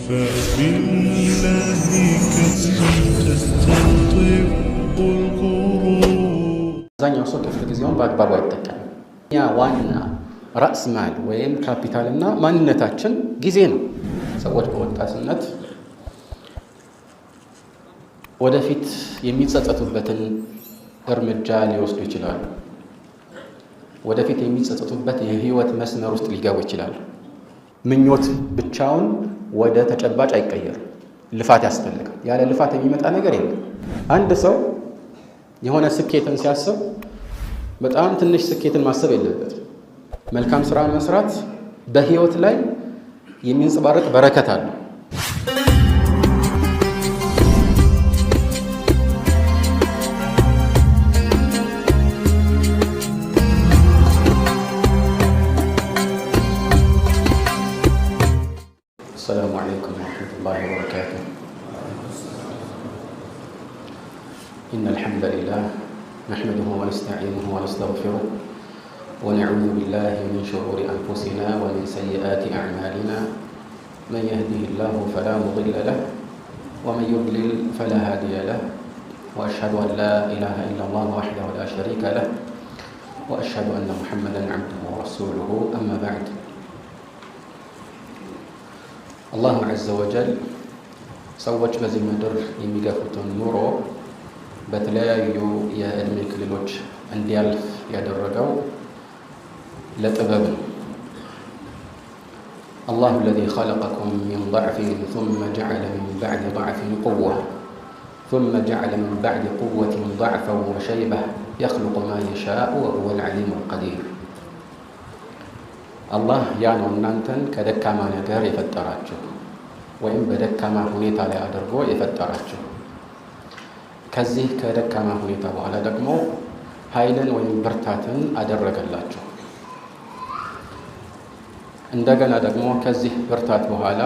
فبالله كسب تستنطق القرون አብዛኛው ሰው ክፍለ ጊዜውን በአግባቡ አይጠቀምም። ያ ዋና ራስ ማል ወይም ካፒታልና ማንነታችን ጊዜ ነው። ሰዎች በወጣትነት ወደፊት የሚጸጸቱበትን እርምጃ ሊወስዱ ይችላሉ። ወደፊት የሚጸጸቱበት የህይወት መስመር ውስጥ ሊገቡ ይችላሉ። ምኞት ብቻውን ወደ ተጨባጭ አይቀየርም። ልፋት ያስፈልጋል። ያለ ልፋት የሚመጣ ነገር የለም። አንድ ሰው የሆነ ስኬትን ሲያስብ በጣም ትንሽ ስኬትን ማሰብ የለበትም። መልካም ስራ መስራት በህይወት ላይ የሚንጸባረቅ በረከት አለው። السلام عليكم ورحمة الله وبركاته. إن الحمد لله نحمده ونستعينه ونستغفره ونعوذ بالله من شرور أنفسنا ومن سيئات أعمالنا من يهده الله فلا مضل له ومن يضلل فلا هادي له وأشهد أن لا إله إلا الله وحده لا شريك له وأشهد أن محمدا عبده ورسوله أما بعد. አላሁ ዐዘ ወጀል ሰዎች በዚህ ምድር የሚገፉትን ኑሮ በተለያዩ የዕድሜ ክልሎች እንዲያልፍ ያደረገው ለጥበብ ነው። አላሁ አለዚ ኸለቀኩም ሚን ضዕፊን ثመ ጀዐለ ሚን በዕድ ضዕፊን ቁወة ثመ ጀዐለ ሚን በዕድ ቁወትን ضዕፈን ወሸይበህ የኽሉቁ ማ የሻእ ወሁወል ዐሊሙል ቀዲር። አላህ ያ ነው እናንተን ከደካማ ነገር የፈጠራችሁ ወይም በደካማ ሁኔታ ላይ አድርጎ የፈጠራችሁ። ከዚህ ከደካማ ሁኔታ በኋላ ደግሞ ኃይልን ወይም ብርታትን አደረገላችሁ። እንደገና ደግሞ ከዚህ ብርታት በኋላ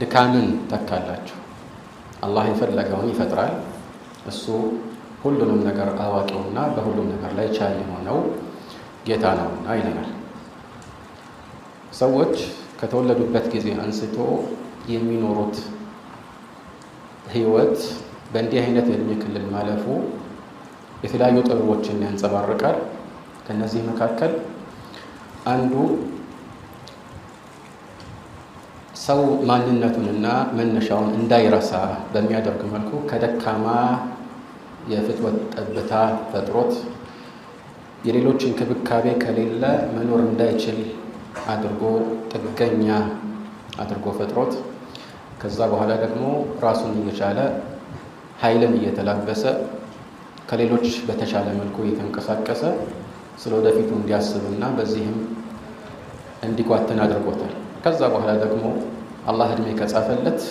ድካምን ተካላችሁ። አላህ የፈለገውን ይፈጥራል። እሱ ሁሉንም ነገር አዋቂውና በሁሉም ነገር ላይ ቻይ የሆነው ጌታ ነውና ይለናል። ሰዎች ከተወለዱበት ጊዜ አንስቶ የሚኖሩት ህይወት በእንዲህ አይነት የዕድሜ ክልል ማለፉ የተለያዩ ጥበቦችን ያንጸባርቃል። ከነዚህ መካከል አንዱ ሰው ማንነቱንና መነሻውን እንዳይረሳ በሚያደርግ መልኩ ከደካማ የፍትወት ጠብታ ፈጥሮት የሌሎች እንክብካቤ ከሌለ መኖር እንዳይችል አድርጎ ጥገኛ አድርጎ ፈጥሮት ከዛ በኋላ ደግሞ ራሱን እየቻለ ኃይልን እየተላበሰ ከሌሎች በተሻለ መልኩ እየተንቀሳቀሰ ስለ ወደፊቱ እንዲያስብና በዚህም እንዲጓተን አድርጎታል። ከዛ በኋላ ደግሞ አላህ እድሜ ከጻፈለት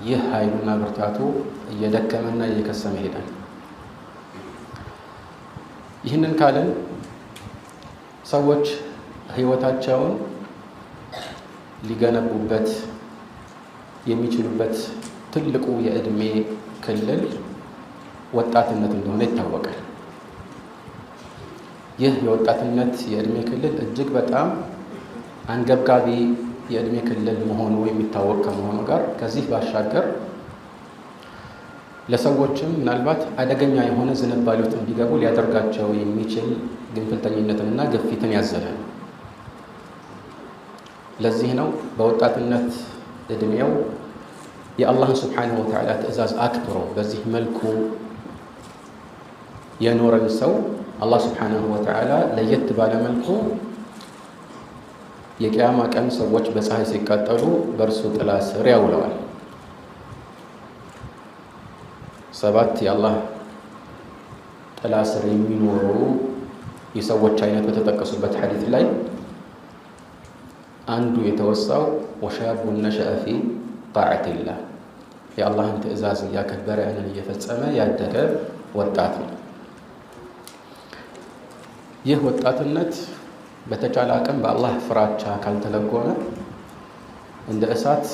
ይህ ኃይሉና ብርታቱ እየደከመና እየከሰመ ይሄዳል። ይህንን ካልን ሰዎች ህይወታቸውን ሊገነቡበት የሚችሉበት ትልቁ የዕድሜ ክልል ወጣትነት እንደሆነ ይታወቃል። ይህ የወጣትነት የዕድሜ ክልል እጅግ በጣም አንገብጋቢ የዕድሜ ክልል መሆኑ የሚታወቅ ከመሆኑ ጋር ከዚህ ባሻገር ለሰዎችም ምናልባት አደገኛ የሆነ ዝንባሌ ውስጥ እንዲገቡ ሊያደርጋቸው የሚችል ግንፍልተኝነትንና ግፊትን ያዘለ ነው። ለዚህ ነው በወጣትነት እድሜው የአላህን ሱብሓነሁ ወተዓላ ትእዛዝ አክብሮ በዚህ መልኩ የኖረን ሰው አላህ ሱብሓነሁ ወተዓላ ለየት ባለ መልኩ የቂያማ ቀን ሰዎች በፀሐይ ሲቃጠሉ በእርሱ ጥላ ስር ያውለዋል። 7 የአላህ ጥላ ስር የሚኖሩ የሰዎች አይነት በተጠቀሱበት ሐዲስ ላይ አንዱ የተወሳው ወሻቡን ነሸአ ፊ ጣዓቲላህ የአላህን ትእዛዝ እያከበረ ያንን እየፈጸመ ያደገ ወጣት ነው። ይህ ወጣትነት በተቻለ አቅም በአላህ ፍራቻ ካልተለጎመ እንደ እሳት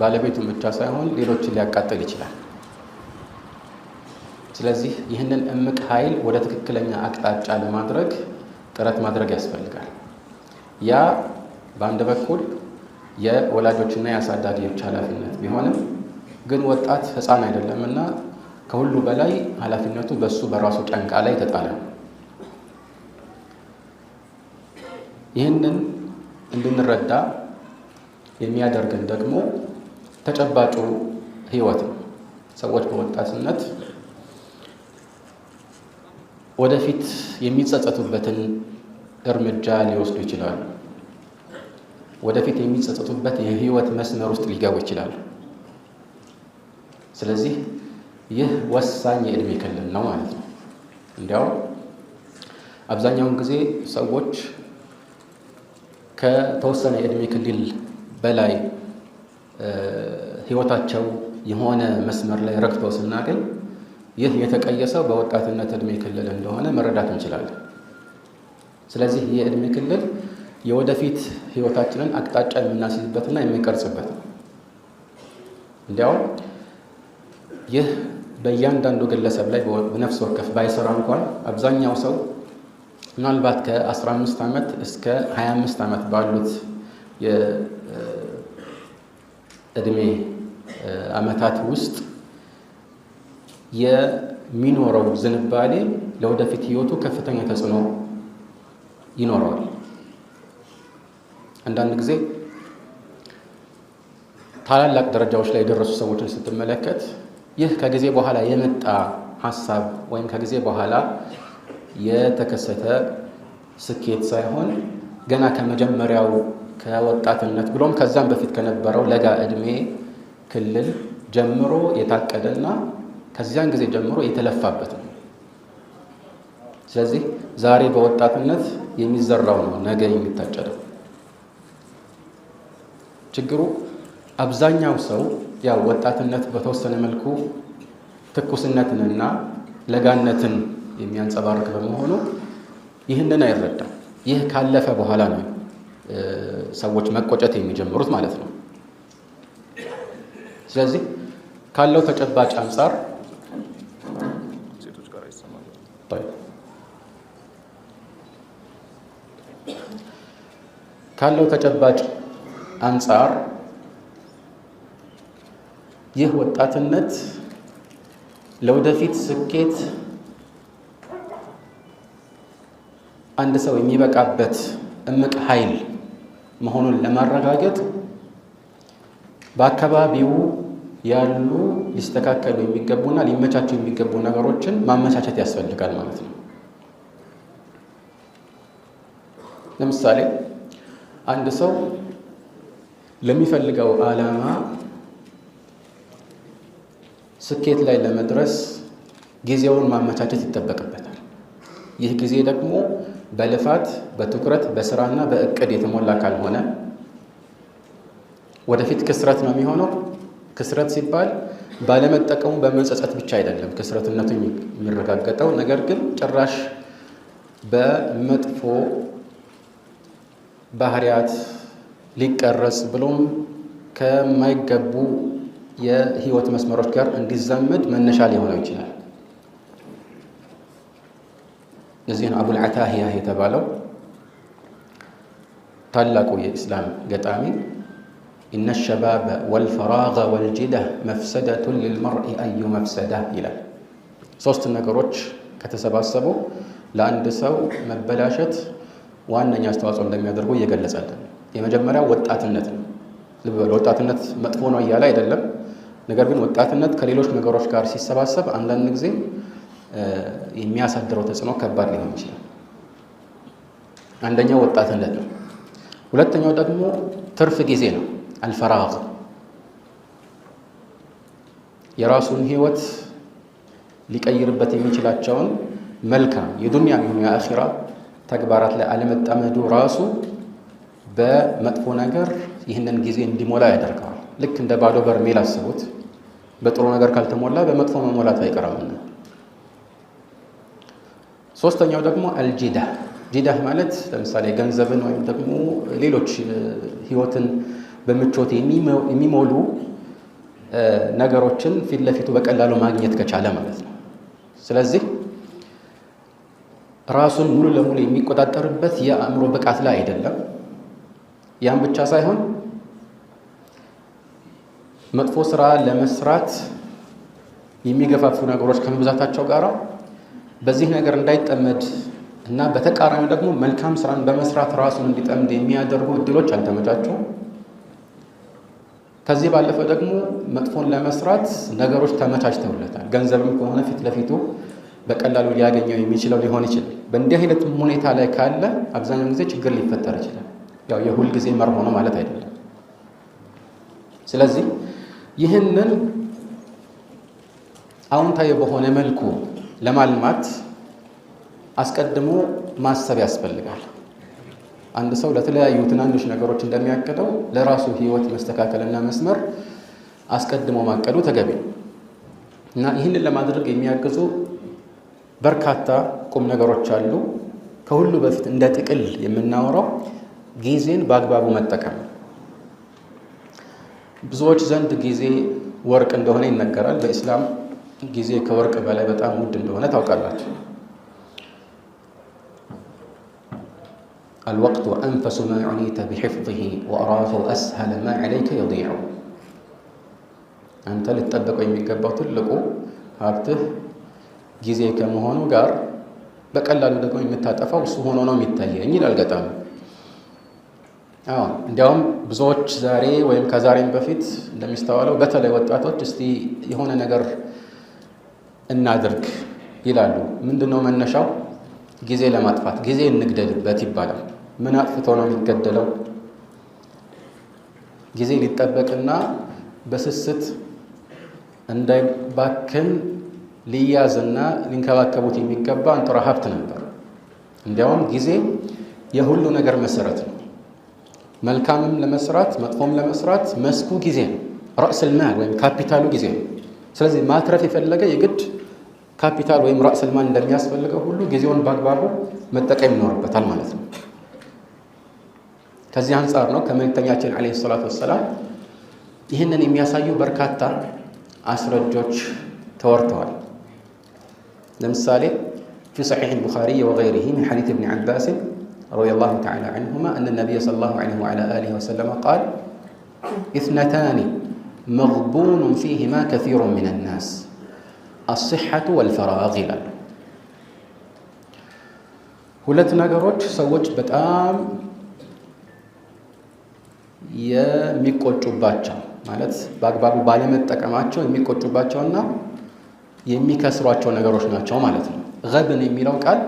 ባለቤቱን ብቻ ሳይሆን ሌሎችን ሊያቃጥል ይችላል። ስለዚህ ይህንን እምቅ ኃይል ወደ ትክክለኛ አቅጣጫ ለማድረግ ጥረት ማድረግ ያስፈልጋል። ያ በአንድ በኩል የወላጆችና የአሳዳጊዎች ኃላፊነት ቢሆንም ግን ወጣት ሕፃን አይደለምና ከሁሉ በላይ ኃላፊነቱ በሱ በራሱ ጫንቃ ላይ ተጣለ። ይህንን እንድንረዳ የሚያደርገን ደግሞ ተጨባጩ ህይወት ነው። ሰዎች በወጣትነት ወደፊት የሚጸጸቱበትን እርምጃ ሊወስዱ ይችላሉ። ወደፊት የሚጸጸቱበት የህይወት መስመር ውስጥ ሊገቡ ይችላሉ። ስለዚህ ይህ ወሳኝ የዕድሜ ክልል ነው ማለት ነው። እንዲያውም አብዛኛውን ጊዜ ሰዎች ከተወሰነ የዕድሜ ክልል በላይ ህይወታቸው የሆነ መስመር ላይ ረክተው ስናገኝ ይህ የተቀየሰው በወጣትነት ዕድሜ ክልል እንደሆነ መረዳት እንችላለን። ስለዚህ ይህ ዕድሜ ክልል የወደፊት ህይወታችንን አቅጣጫ የምናስይዝበትና የምንቀርጽበት ነው። እንዲያውም ይህ በእያንዳንዱ ግለሰብ ላይ በነፍስ ወከፍ ባይሰራ እንኳን አብዛኛው ሰው ምናልባት ከ15 ዓመት እስከ 25 ዓመት ባሉት የዕድሜ ዓመታት ውስጥ የሚኖረው ዝንባሌ ለወደፊት ህይወቱ ከፍተኛ ተጽዕኖ ይኖረዋል። አንዳንድ ጊዜ ታላላቅ ደረጃዎች ላይ የደረሱ ሰዎችን ስትመለከት ይህ ከጊዜ በኋላ የመጣ ሀሳብ ወይም ከጊዜ በኋላ የተከሰተ ስኬት ሳይሆን ገና ከመጀመሪያው ከወጣትነት ብሎም ከዛም በፊት ከነበረው ለጋ ዕድሜ ክልል ጀምሮ የታቀደና ከዚያን ጊዜ ጀምሮ የተለፋበት ነው። ስለዚህ ዛሬ በወጣትነት የሚዘራው ነው ነገ የሚታጨደው። ችግሩ አብዛኛው ሰው ያው ወጣትነት በተወሰነ መልኩ ትኩስነትንና ለጋነትን የሚያንጸባርቅ በመሆኑ ይህንን አይረዳም። ይህ ካለፈ በኋላ ነው ሰዎች መቆጨት የሚጀምሩት ማለት ነው። ስለዚህ ካለው ተጨባጭ አንጻር ይህ ወጣትነት ለወደፊት ስኬት አንድ ሰው የሚበቃበት እምቅ ኃይል መሆኑን ለማረጋገጥ በአካባቢው ያሉ ሊስተካከሉ የሚገቡና ሊመቻቹ የሚገቡ ነገሮችን ማመቻቸት ያስፈልጋል ማለት ነው። ለምሳሌ አንድ ሰው ለሚፈልገው ዓላማ ስኬት ላይ ለመድረስ ጊዜውን ማመቻቸት ይጠበቅበታል። ይህ ጊዜ ደግሞ በልፋት፣ በትኩረት፣ በስራና በእቅድ የተሞላ ካልሆነ ወደፊት ክስረት ነው የሚሆነው። ክስረት ሲባል ባለመጠቀሙ በመጸጸት ብቻ አይደለም ክስረትነቱ የሚረጋገጠው፣ ነገር ግን ጭራሽ በመጥፎ ባህሪያት ሊቀረጽ ብሎም ከማይገቡ የህይወት መስመሮች ጋር እንዲዛመድ መነሻ ሊሆነው ይችላል። እዚህን አቡል አታሂያ የተባለው ታላቁ የኢስላም ገጣሚ ኢነ ሸባበ ወልፈራገ ወልጅደህ መፍሰደቱን ሊልመርኢ አዩ መፍሰዳ ይላል። ሶስት ነገሮች ከተሰባሰቡ ለአንድ ሰው መበላሸት ዋነኛ አስተዋጽኦ እንደሚያደርጉ እየገለጸልን፣ የመጀመሪያው ወጣትነት ነው። ልብ በል፣ ወጣትነት መጥፎ ነው እያለ አይደለም። ነገር ግን ወጣትነት ከሌሎች ነገሮች ጋር ሲሰባሰብ አንዳንድ ጊዜ የሚያሳድረው ተጽዕኖ ከባድ ሊሆን ይችላል። አንደኛው ወጣትነት ነው። ሁለተኛው ደግሞ ትርፍ ጊዜ ነው። አልፈራግ፣ የራሱን ህይወት ሊቀይርበት የሚችላቸውን መልካም የዱንያም ይሁን የአኺራ ተግባራት ላይ አለመጣመዱ ራሱ በመጥፎ ነገር ይህንን ጊዜ እንዲሞላ ያደርገዋል። ልክ እንደ ባዶ በርሜል አስቡት። በጥሩ ነገር ካልተሞላ በመጥፎ መሞላት አይቀርምና። ሶስተኛው ደግሞ አልጂዳህ። ጂዳህ ማለት ለምሳሌ ገንዘብን ወይም ደግሞ ሌሎች ህይወትን በምቾት የሚሞሉ ነገሮችን ፊት ለፊቱ በቀላሉ ማግኘት ከቻለ ማለት ነው። ስለዚህ ራሱን ሙሉ ለሙሉ የሚቆጣጠርበት የአእምሮ ብቃት ላይ አይደለም። ያን ብቻ ሳይሆን መጥፎ ስራ ለመስራት የሚገፋፉ ነገሮች ከመብዛታቸው ጋር በዚህ ነገር እንዳይጠመድ እና በተቃራኒ ደግሞ መልካም ስራን በመስራት ራሱን እንዲጠምድ የሚያደርጉ እድሎች አልተመቻቹም። ከዚህ ባለፈ ደግሞ መጥፎን ለመስራት ነገሮች ተመቻችተውለታል። ገንዘብም ከሆነ ፊት ለፊቱ በቀላሉ ሊያገኘው የሚችለው ሊሆን ይችላል። በእንዲህ አይነት ሁኔታ ላይ ካለ አብዛኛውን ጊዜ ችግር ሊፈጠር ይችላል። ያው የሁል ጊዜ መርሆ ነው ማለት አይደለም። ስለዚህ ይህንን አዎንታዊ በሆነ መልኩ ለማልማት አስቀድሞ ማሰብ ያስፈልጋል። አንድ ሰው ለተለያዩ ትናንሽ ነገሮች እንደሚያቅደው ለራሱ ህይወት መስተካከልና መስመር አስቀድሞ ማቀዱ ተገቢ ነው እና ይህንን ለማድረግ የሚያግዙ በርካታ ቁም ነገሮች አሉ። ከሁሉ በፊት እንደ ጥቅል የምናወራው ጊዜን በአግባቡ መጠቀም። ብዙዎች ዘንድ ጊዜ ወርቅ እንደሆነ ይነገራል። በኢስላም ጊዜ ከወርቅ በላይ በጣም ውድ እንደሆነ ታውቃላችሁ። الوقت أنفس ما عنيت بحفظه وأراه أسهل ما عليك يضيع أنت لتطبقوا የሚገባው ትልቁ ሀብትህ ጊዜ ከመሆኑ ጋር በቀላሉ ደግሞ የምታጠፋው እሱ ሆኖ ነው የሚታየኝ ይላል ገጣሚ። እንዲያውም ብዙዎች ዛሬ ወይም ከዛሬም በፊት እንደሚስተዋለው በተለይ ወጣቶች እስቲ የሆነ ነገር እናድርግ ይላሉ። ምንድነው መነሻው? ጊዜ ለማጥፋት ጊዜ እንግደልበት ይባላል። ምን አጥፍቶ ነው የሚገደለው? ጊዜ ሊጠበቅና በስስት እንዳይባክን ሊያዝና ሊንከባከቡት የሚገባ አንጥራ ሀብት ነበር። እንዲያውም ጊዜ የሁሉ ነገር መሰረት ነው። መልካምም ለመስራት መጥፎም ለመስራት መስኩ ጊዜ ነው። ራእስል ማል ወይም ካፒታሉ ጊዜ ነው። ስለዚህ ማትረፍ የፈለገ የግድ ካፒታል ወይም ራእስል ማል እንደሚያስፈልገው ሁሉ ጊዜውን በአግባቡ መጠቀም ይኖርበታል ማለት ነው። ከዚህ አንጻር ነው ከመልእክተኛችን አለይሂ ሰላቱ ወሰላም ይህንን የሚያሳዩ በርካታ አስረጆች ተወርተዋል። ለምሳሌ في صحيح البخاري وغيره من حديث ابن عباس رضي الله تعالى عنهما أن النبي صلى الله عليه وعلى آله وسلم قال اثنتان مغبون فيهما كثير من الناس الصحة والفراغ ይላል። ሁለት ነገሮች ሰዎች በጣም የሚቆጩባቸው ማለት በአግባቡ ባለመጠቀማቸው የሚቆጩባቸውና የሚከስሯቸው ነገሮች ናቸው ማለት ነው። غبن የሚለው ቃል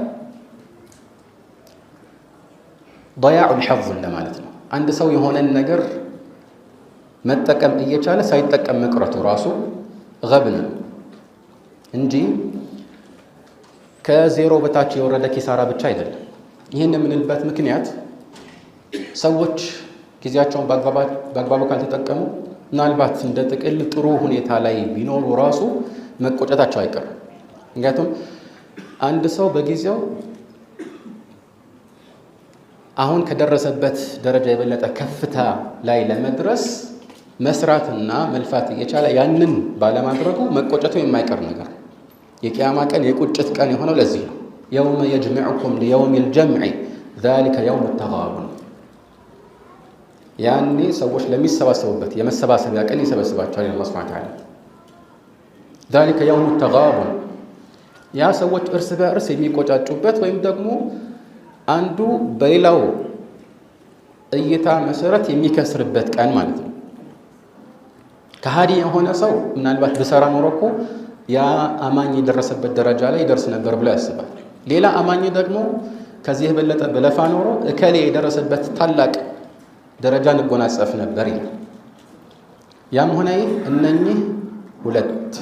ضياع الحظ ለማለት ነው። አንድ ሰው የሆነን ነገር መጠቀም እየቻለ ሳይጠቀም መቅረቱ ራሱ غبن ነው እንጂ ከዜሮ በታች የወረደ ኪሳራ ብቻ አይደለም። ይህን የምንልበት ምክንያት ሰዎች ጊዜያቸውን በአግባቡ ካልተጠቀሙ ምናልባት እንደ ጥቅል ጥሩ ሁኔታ ላይ ቢኖሩ ራሱ መቆጨታቸው አይቀርም። ምክንያቱም አንድ ሰው በጊዜው አሁን ከደረሰበት ደረጃ የበለጠ ከፍታ ላይ ለመድረስ መስራትና መልፋት እየቻለ ያንን ባለማድረጉ መቆጨቱ የማይቀር ነገር። የቂያማ ቀን የቁጭት ቀን የሆነው ለዚህ ነው። የውመ የጅመዑኩም ሊየውም ልጀምዒ ዛሊከ የውም ተጋቡን። ያኔ ሰዎች ለሚሰባሰቡበት የመሰባሰቢያ ቀን ይሰበስባቸዋል አላህ ሱብሓነሁ ወተዓላ። ዛሊከ የውም ተጋቡን፣ ያ ሰዎች እርስ በእርስ የሚቆጫጩበት ወይም ደግሞ አንዱ በሌላው እይታ መሰረት የሚከስርበት ቀን ማለት ነው። ከሃዲ የሆነ ሰው ምናልባት ብሰራ ኖሮ እኮ ያ አማኝ የደረሰበት ደረጃ ላይ ይደርስ ነበር ብሎ ያስባል። ሌላ አማኝ ደግሞ ከዚህ የበለጠ በለፋ ኖሮ እከሌ የደረሰበት ታላቅ ደረጃ እንጎናጸፍ ነበር ይላል። ያም ሆነ ይህ እነኚህ ሁለት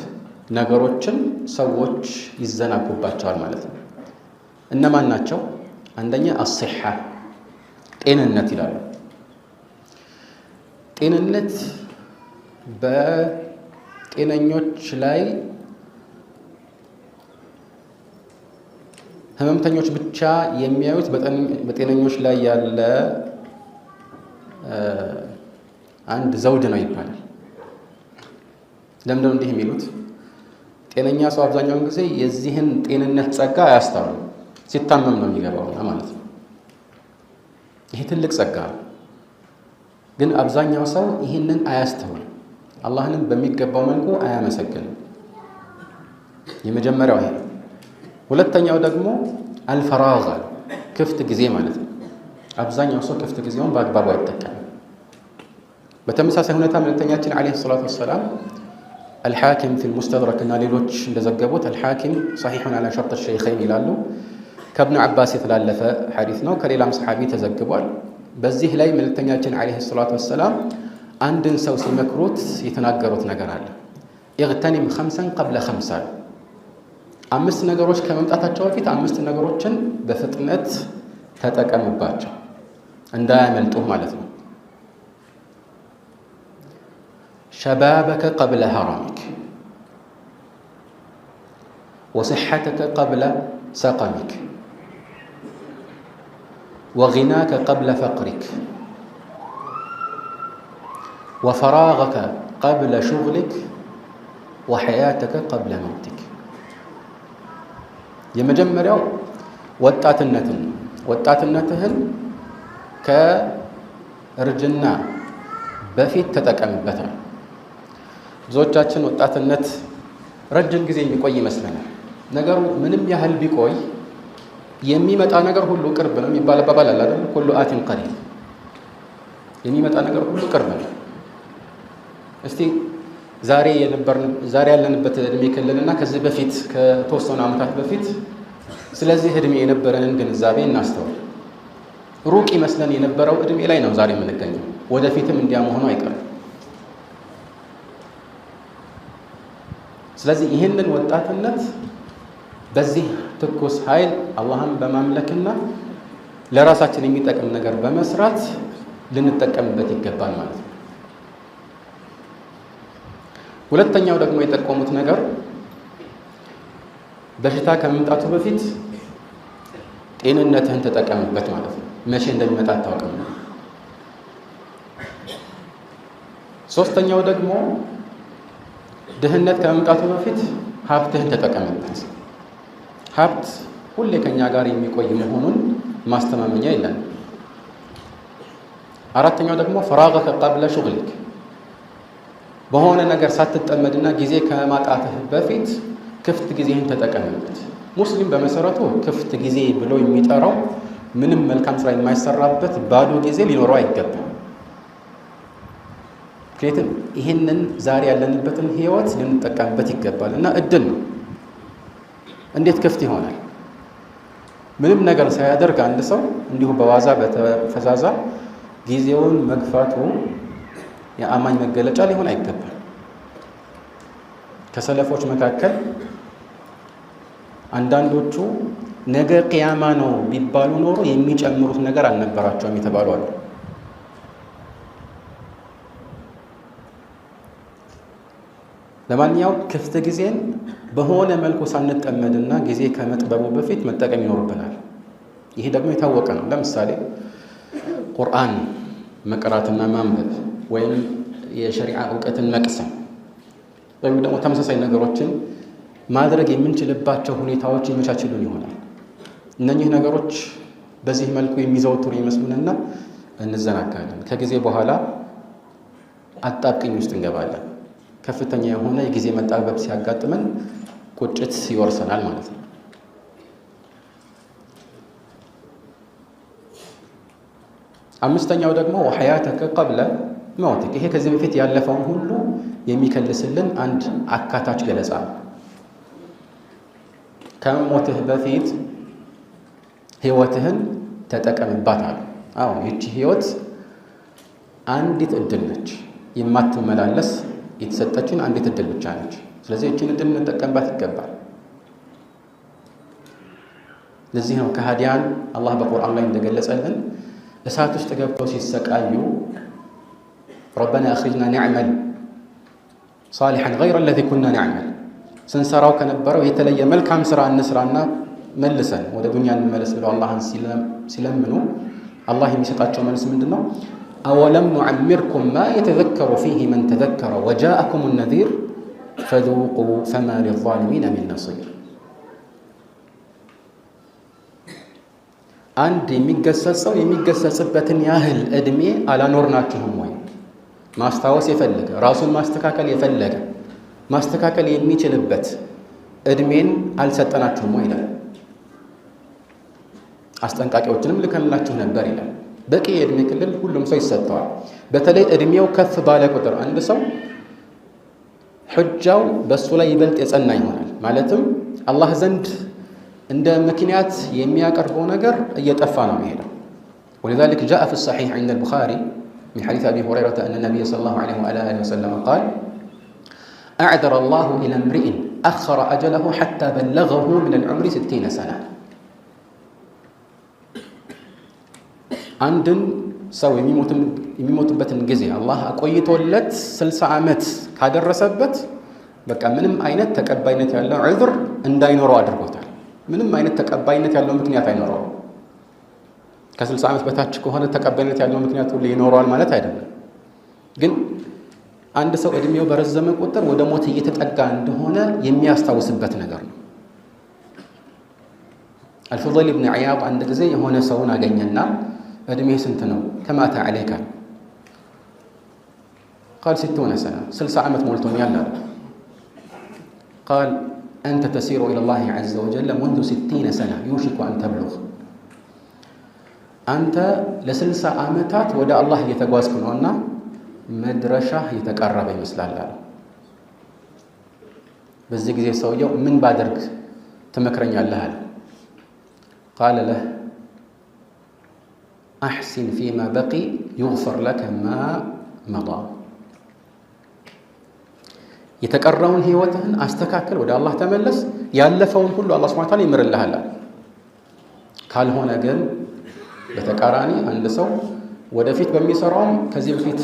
ነገሮችን ሰዎች ይዘናጉባቸዋል ማለት ነው። እነማን ናቸው? አንደኛ አስሐ ጤንነት ይላሉ። ጤንነት በጤነኞች ላይ ህመምተኞች ብቻ የሚያዩት በጤነኞች ላይ ያለ አንድ ዘውድ ነው ይባላል። ለምንድነው እንዲህ የሚሉት? ጤነኛ ሰው አብዛኛውን ጊዜ የዚህን ጤንነት ጸጋ አያስተውልም። ሲታመም ነው የሚገባውና ማለት ነው። ይሄ ትልቅ ጸጋ ነው። ግን አብዛኛው ሰው ይህንን አያስተውልም። አላህንም በሚገባው መልኩ አያመሰግንም። የመጀመሪያው ይሄ። ሁለተኛው ደግሞ አልፈራግ ክፍት ጊዜ ማለት ነው። አብዛኛው ሰው ክፍት ጊዜውን በአግባቡ አይጠቀምም። በተመሳሳይ ሁኔታ መልእክተኛችን ዓለይሂ ሰላቱ ወሰላም አልሐኪም ፊል ሙስተድረክ እና ሌሎች እንደዘገቡት አልሐኪም ሰሒሑን ዐላ ሸርጥ ሸይኸይን ይላሉ። ከእብኑ ዓባስ የተላለፈ ሐዲስ ነው። ከሌላም ሰሓቢ ተዘግቧል። በዚህ ላይ መልእክተኛችን ዓለይሂ ሰላቱ ወሰላም አንድን ሰው ሲመክሩት የተናገሩት ነገር አለ። ኢግተኒም ኸምሰን ቀብለ ኸምሳ፣ 5 ነገሮች ከመምጣታቸው በፊት 5 ነገሮችን በፍጥነት ተጠቀምባቸው እንዳያመልጡህ ማለት ነው። ሸባበከ ቀብለ ሐራሚክ ወስሐተከ ቀብለ ሰቀሚክ ወጊናከ ቀብለ ፈቅሪክ ወፈራገከ ቀብለ ሹግሊክ ወሐያተከ ቀብለ መውቲክ። የመጀመሪያው ወጣትነትህን ከእርጅና በፊት ተጠቀምበታል። ብዙዎቻችን ወጣትነት ረጅም ጊዜ የሚቆይ ይመስለናል። ነገሩ ምንም ያህል ቢቆይ የሚመጣ ነገር ሁሉ ቅርብ ነው የሚባል አባባል አለ አይደል? ኩሉ አቲን ቀሪብ፣ የሚመጣ ነገር ሁሉ ቅርብ ነው። እስቲ ዛሬ ያለንበት እድሜ ክልልና ከዚህ በፊት ከተወሰኑ ዓመታት በፊት ስለዚህ እድሜ የነበረንን ግንዛቤ እናስተውል። ሩቅ ይመስለን የነበረው እድሜ ላይ ነው ዛሬ የምንገኘው። ወደፊትም እንዲያ መሆኑ አይቀርም። ስለዚህ ይህንን ወጣትነት በዚህ ትኩስ ኃይል አላህን በማምለክና ለራሳችን የሚጠቅም ነገር በመስራት ልንጠቀምበት ይገባል ማለት ነው። ሁለተኛው ደግሞ የጠቆሙት ነገር በሽታ ከመምጣቱ በፊት ጤንነትህን ተጠቀምበት ማለት ነው። መቼ እንደሚመጣ አታውቅም። ሶስተኛው ደግሞ ድህነት ከመምጣቱ በፊት ሀብትህን ተጠቀምበት። ሀብት ሁሌ ከኛ ጋር የሚቆይ መሆኑን ማስተማመኛ የለን። አራተኛው ደግሞ ፈራገከ ቀብለ ሹግሊክ፣ በሆነ ነገር ሳትጠመድና ጊዜ ከማጣትህ በፊት ክፍት ጊዜህን ተጠቀምበት። ሙስሊም በመሰረቱ ክፍት ጊዜ ብሎ የሚጠራው ምንም መልካም ስራ የማይሰራበት ባዶ ጊዜ ሊኖረው አይገባም። ምክንያቱም ይህንን ዛሬ ያለንበትን ህይወት ልንጠቀምበት ይገባል እና እድል ነው። እንዴት ክፍት ይሆናል? ምንም ነገር ሳያደርግ አንድ ሰው እንዲሁ በዋዛ በተፈዛዛ ጊዜውን መግፋቱ የአማኝ መገለጫ ሊሆን አይገባም። ከሰለፎች መካከል አንዳንዶቹ ነገ ቅያማ ነው ቢባሉ ኖሮ የሚጨምሩት ነገር አልነበራቸውም የተባሉ አሉ። ለማንኛውም ክፍት ጊዜን በሆነ መልኩ ሳንጠመድና ጊዜ ከመጥበቡ በፊት መጠቀም ይኖርብናል። ይሄ ደግሞ የታወቀ ነው። ለምሳሌ ቁርአን መቅራትና ማንበብ ወይም የሸሪዓ እውቀትን መቅሰም ወይም ደግሞ ተመሳሳይ ነገሮችን ማድረግ የምንችልባቸው ሁኔታዎች ይመቻችሉን ይሆናል። እነኚህ ነገሮች በዚህ መልኩ የሚዘወትሩ ይመስሉንና እንዘናጋለን። ከጊዜ በኋላ አጣብቅኝ ውስጥ እንገባለን። ከፍተኛ የሆነ የጊዜ መጣበብ ሲያጋጥመን ቁጭት ይወርሰናል ማለት ነው። አምስተኛው ደግሞ ወሐያተከ ቀብለ መውቲክ፣ ይሄ ከዚህ በፊት ያለፈውን ሁሉ የሚከልስልን አንድ አካታች ገለጻ ነው። ከመሞትህ በፊት ህይወትህን ተጠቀምባት አሉ። አዎ ይቺ ህይወት አንዲት እድል ነች፣ የማትመላለስ የተሰጠችን አንዲት እድል ብቻ ነች። ስለዚህ እቺን እድል እንጠቀምባት ይገባል። ለዚህ ነው ከሃዲያን አላህ በቁርአን ላይ እንደገለጸልን እሳት ውስጥ ገብተው ሲሰቃዩ ረበና አኽሪጅና ነዕመል ሳሊሐን ገይረ አለዚ ኩና ነዕመል፣ ስንሰራው ከነበረው የተለየ መልካም ስራ እንስራና መልሰን ወደ ዱንያ እንመለስ ብለው አላህን ሲለምኑ አላህ የሚሰጣቸው መልስ ምንድን ነው? አወለም ኑዐሚርኩም ማ የተዘከሩ ፊህ መን ተዘከረ ወጃአኩም ነዚር ፈذوቁ ፈማ ሊዛሊሚነ ሚን ነሲር። አንድ የሚገሰጸው የሚገሰጽበትን ያህል እድሜ አላኖርናችሁም ወይ? ማስታወስ የፈለገ ራሱን ማስተካከል የፈለገ ማስተካከል የሚችልበት እድሜን አልሰጠናችሁም ወይ ይላል። አስጠንቃቂዎችንም ልከንላችሁ ነበር ይላል። በቂ የእድሜ ክልል ሁሉም ሰው ይሰጠዋል። በተለይ እድሜው ከፍ ባለ ቁጥር አንድ ሰው ሑጃው በሱ ላይ ይበልጥ የጸና ይሆናል። ማለትም አላህ ዘንድ እንደ ምክንያት የሚያቀርበው ነገር እየጠፋ ነው የሚሄደው። ولذلك جاء في الصحيح عند البخاري من حديث أبي هريرة أن النبي صلى الله عليه وآله وسلم قال أعذر الله إلى امرئ أخر أجله حتى بلغه من العمر 60 سنة አንድን ሰው የሚሞትበትን ጊዜ አላህ አቆይቶለት 60 ዓመት ካደረሰበት በቃ ምንም አይነት ተቀባይነት ያለው ዑዝር እንዳይኖረው አድርጎታል። ምንም አይነት ተቀባይነት ያለው ምክንያት አይኖረው። ከ60 ዓመት በታች ከሆነ ተቀባይነት ያለው ምክንያት ሁሉ ይኖረዋል ማለት አይደለም። ግን አንድ ሰው እድሜው በረዘመ ቁጥር ወደ ሞት እየተጠጋ እንደሆነ የሚያስታውስበት ነገር ነው። አልፉضይል ኢብኑ ዒያድ አንድ ጊዜ የሆነ ሰውን አገኘና እድሜ ስንት ነው? ከማታ ዓለይካ ቃል 60 ሰና 60 ዓመት ሞልቶኛል አለ። ቃል አንተ ተሲሩ ኢለላሂ ዐዘ ወጀል ሙንዙ 60 ሰና ዩሽኩ አን ተብሉግ አንተ ለ60 ዓመታት ወደ አላህ እየተጓዝክ ነውና መድረሻህ የተቃረበ ይመስላል አለ። በዚህ ጊዜ ሰውየው ምን ባደርግ ትመክረኛለህ አለ። ቃለ ለህ أحسن فيما بقي يغفر لك ما مضى يتقرون هيوتهن أستكاكل ودا الله تملس يالفون كله الله سبحانه وتعالى يمر الله لا قال هنا قال بتقراني عند سو ودا فيت بميسرهم كذي فيت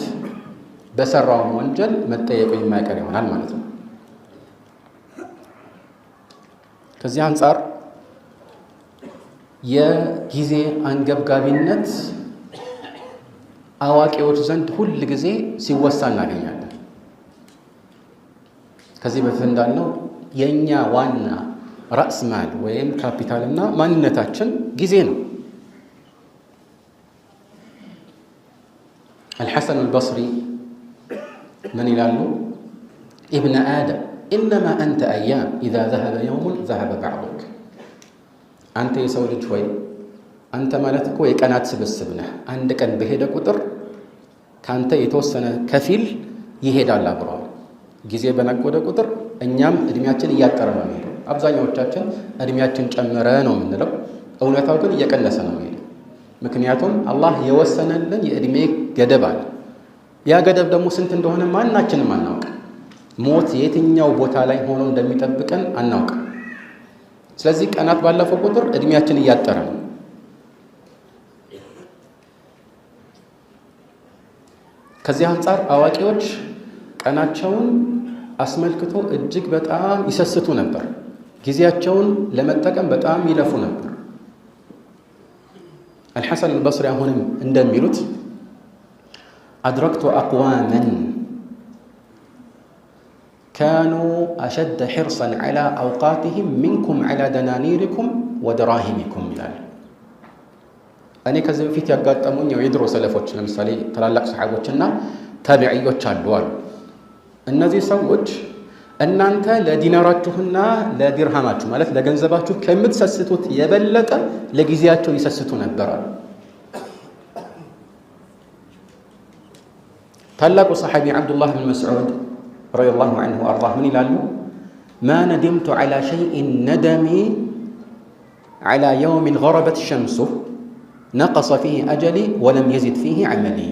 بسرهم وانجل متيقوا ما يكرهون هل معناته كذي አንፃር የጊዜ አንገብጋቢነት አዋቂዎች ዘንድ ሁል ጊዜ ሲወሳ እናገኛለን። ከዚህ በፊት እንዳልነው የኛ ዋና ራስ ማል ወይም ካፒታልና ማንነታችን ጊዜ ነው። الحسن البصري من ይላሉ ابن آدم إنما أنت أيام إذا ذهب يوم ذهب بعضك አንተ የሰው ልጅ ሆይ አንተ ማለት እኮ የቀናት ስብስብ ነህ። አንድ ቀን በሄደ ቁጥር ካንተ የተወሰነ ከፊል ይሄዳል አብረው። ጊዜ በነጎደ ቁጥር እኛም እድሜያችን እያጠረ ነው የሚሄደው። አብዛኛዎቻችን እድሜያችን ጨመረ ነው የምንለው፣ እውነታው ግን እየቀነሰ ነው የሚሄደው። ምክንያቱም አላህ የወሰነልን የእድሜ ገደብ አለ። ያ ገደብ ደግሞ ስንት እንደሆነ ማናችንም አናውቅ። ሞት የትኛው ቦታ ላይ ሆኖ እንደሚጠብቀን አናውቅ። ስለዚህ ቀናት ባለፈው ቁጥር እድሜያችን እያጠረ ነው። ከዚህ አንፃር አዋቂዎች ቀናቸውን አስመልክቶ እጅግ በጣም ይሰስቱ ነበር። ጊዜያቸውን ለመጠቀም በጣም ይለፉ ነበር። አልሐሰን አልበስሪ አሁንም እንደሚሉት አድረክቱ አቅዋመን كانوا أشد حرصا على أوقاتهم منكم على دنانيركم ودراهمكم ይላል። እኔ ከዚህ በፊት ያጋጠሙኝ የድሮ ሰለፎች ለምሳሌ ታላላቅ ሰሃቦችና ታቢዒዎች አሉ። እነዚህ ሰዎች እናንተ ለዲናራችሁና ለዲርሃማችሁ ማለት ለገንዘባችሁ ከምትሰስቱት የበለጠ ለጊዜያቸው ይሰስቱ ነበር። ታላቁ ሰሃቢ አብዱላህ ብን መስዑድ رضي الله عنه وأرضاه من يلالو ما ندمت على شيء ندمي على يوم غربت الشمس نقص فيه أجلي ولم يزد فيه عملي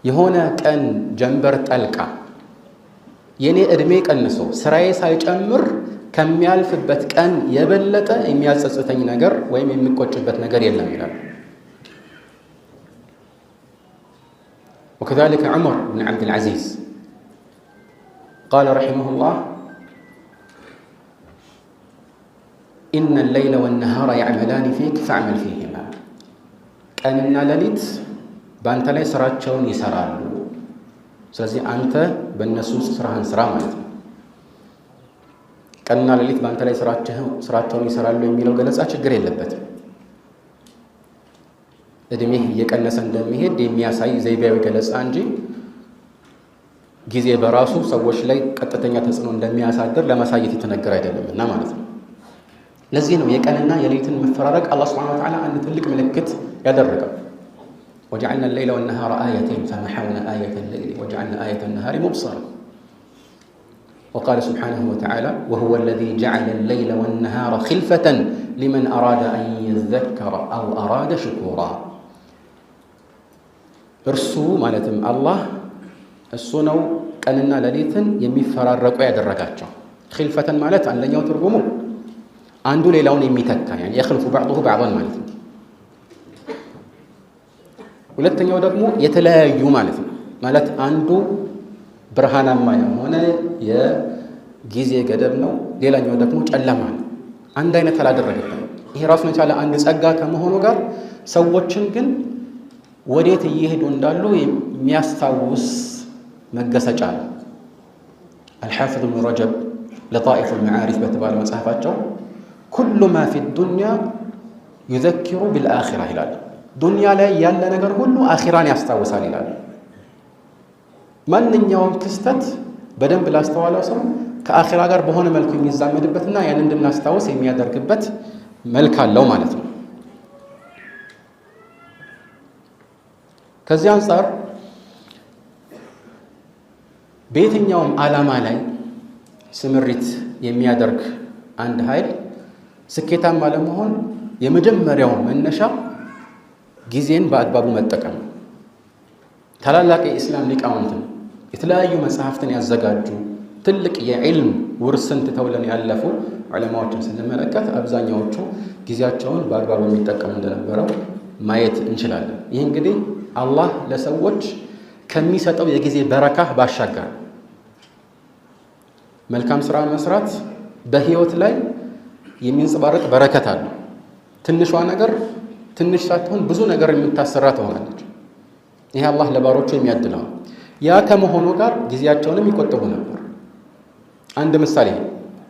يهونا كان جنبر تلقى يني أدمي كنسو سراي سايجمر كم يالفبت كان يبلت يميال سستين نجر ويم يمكوتشبت نجر يلم يلال. وكذلك عمر بن عبد العزيز قال رحمه الله إن الليل والنهار يعملان فيك فاعمل فيهما كأننا لليت بأنت لي سراتشون يسرالو ስለዚህ አንተ በእነሱ ስራህን ስራ ማለት ነው። ቀንና ሌሊት በአንተ ላይ ስራቸውን ይሰራሉ የሚለው ገለጻ ችግር የለበትም። እድሜህ እየቀነሰ እንደሚሄድ የሚያሳይ ዘይቤያዊ ገለጻ እንጂ ጊዜ በራሱ ሰዎች ላይ ቀጥተኛ ተጽዕኖ እንደሚያሳድር ለማሳየት የተነገረ አይደለምና ማለት ነው። ለዚህ ነው የቀንና የሌሊትን መፈራረቅ አላህ ሱብሓነሁ ወተዓላ አንድ ትልቅ ምልክት ያደረገው። ወጀዐልና አል-ለይለ ወን-ነሃረ አየተይን ፈመሐውና አየተ አል-ለይሊ ወጀዐልና አየተ አን-ነሃሪ ሙብሲራ ወቃለ ሱብሓነሁ ወተዓላ ወሁወ አለዚ ጀዐለ አል-ለይለ ወን-ነሃረ ኺልፈተን ሊመን አራደ አን የዘከረ አው አራደ ሽኩራ። እርሱ ማለትም አላህ እሱ ነው ቀንና ሌሊትን የሚፈራረቁ ያደረጋቸው። ኺልፈተን ማለት አንደኛው ትርጉሙ አንዱ ሌላውን የሚተካ ያኒ የኽልፉ ባዕዱሁ ባዕዳን ማለት ነው። ሁለተኛው ደግሞ የተለያዩ ማለት ነው። ማለት አንዱ ብርሃናማ የሆነ የጊዜ ገደብ ነው፣ ሌላኛው ደግሞ ጨለማ ነው። አንድ አይነት አላደረገም። ይሄ ራሱን የቻለ አንድ ጸጋ ከመሆኑ ጋር ሰዎችን ግን ወዴት እየሄዱ እንዳሉ የሚያስታውስ መገሰጫ ነው። አልሓፊዝ ኢብኑ ረጀብ ለጣኢፍ አልመዓሪፍ በተባለ መጽሐፋቸው ኩሉ ማ ፊ ዱንያ ዩዘኪሩ ቢልአኺራ ይላል። ዱንያ ላይ ያለ ነገር ሁሉ አኺራን ያስታውሳል ይላል። ማንኛውም ክስተት በደንብ ላስተዋለው ሰው ከአኺራ ጋር በሆነ መልኩ የሚዛመድበትና ያን እንድናስታውስ የሚያደርግበት መልክ አለው ማለት ነው። ከዚህ አንጻር በየትኛውም ዓላማ ላይ ስምሪት የሚያደርግ አንድ ኃይል ስኬታማ ለመሆን የመጀመሪያው መነሻ ጊዜን በአግባቡ መጠቀም። ታላላቅ የኢስላም ሊቃውንትን የተለያዩ መጽሐፍትን ያዘጋጁ ትልቅ የዕልም ውርስን ትተውልን ያለፉ ዑለማዎችን ስንመለከት አብዛኛዎቹ ጊዜያቸውን በአግባቡ የሚጠቀሙ እንደነበረው ማየት እንችላለን። ይህ እንግዲህ አላህ ለሰዎች ከሚሰጠው የጊዜ በረካ ባሻገር መልካም ስራ መስራት በህይወት ላይ የሚንጸባረቅ በረከት አለው። ትንሿ ነገር ትንሽ ሳትሆን ብዙ ነገር የምታሰራ ትሆናለች። ይሄ አላህ ለባሮቹ የሚያድለው። ያ ከመሆኑ ጋር ጊዜያቸውንም ይቆጥቡ ነበር። አንድ ምሳሌ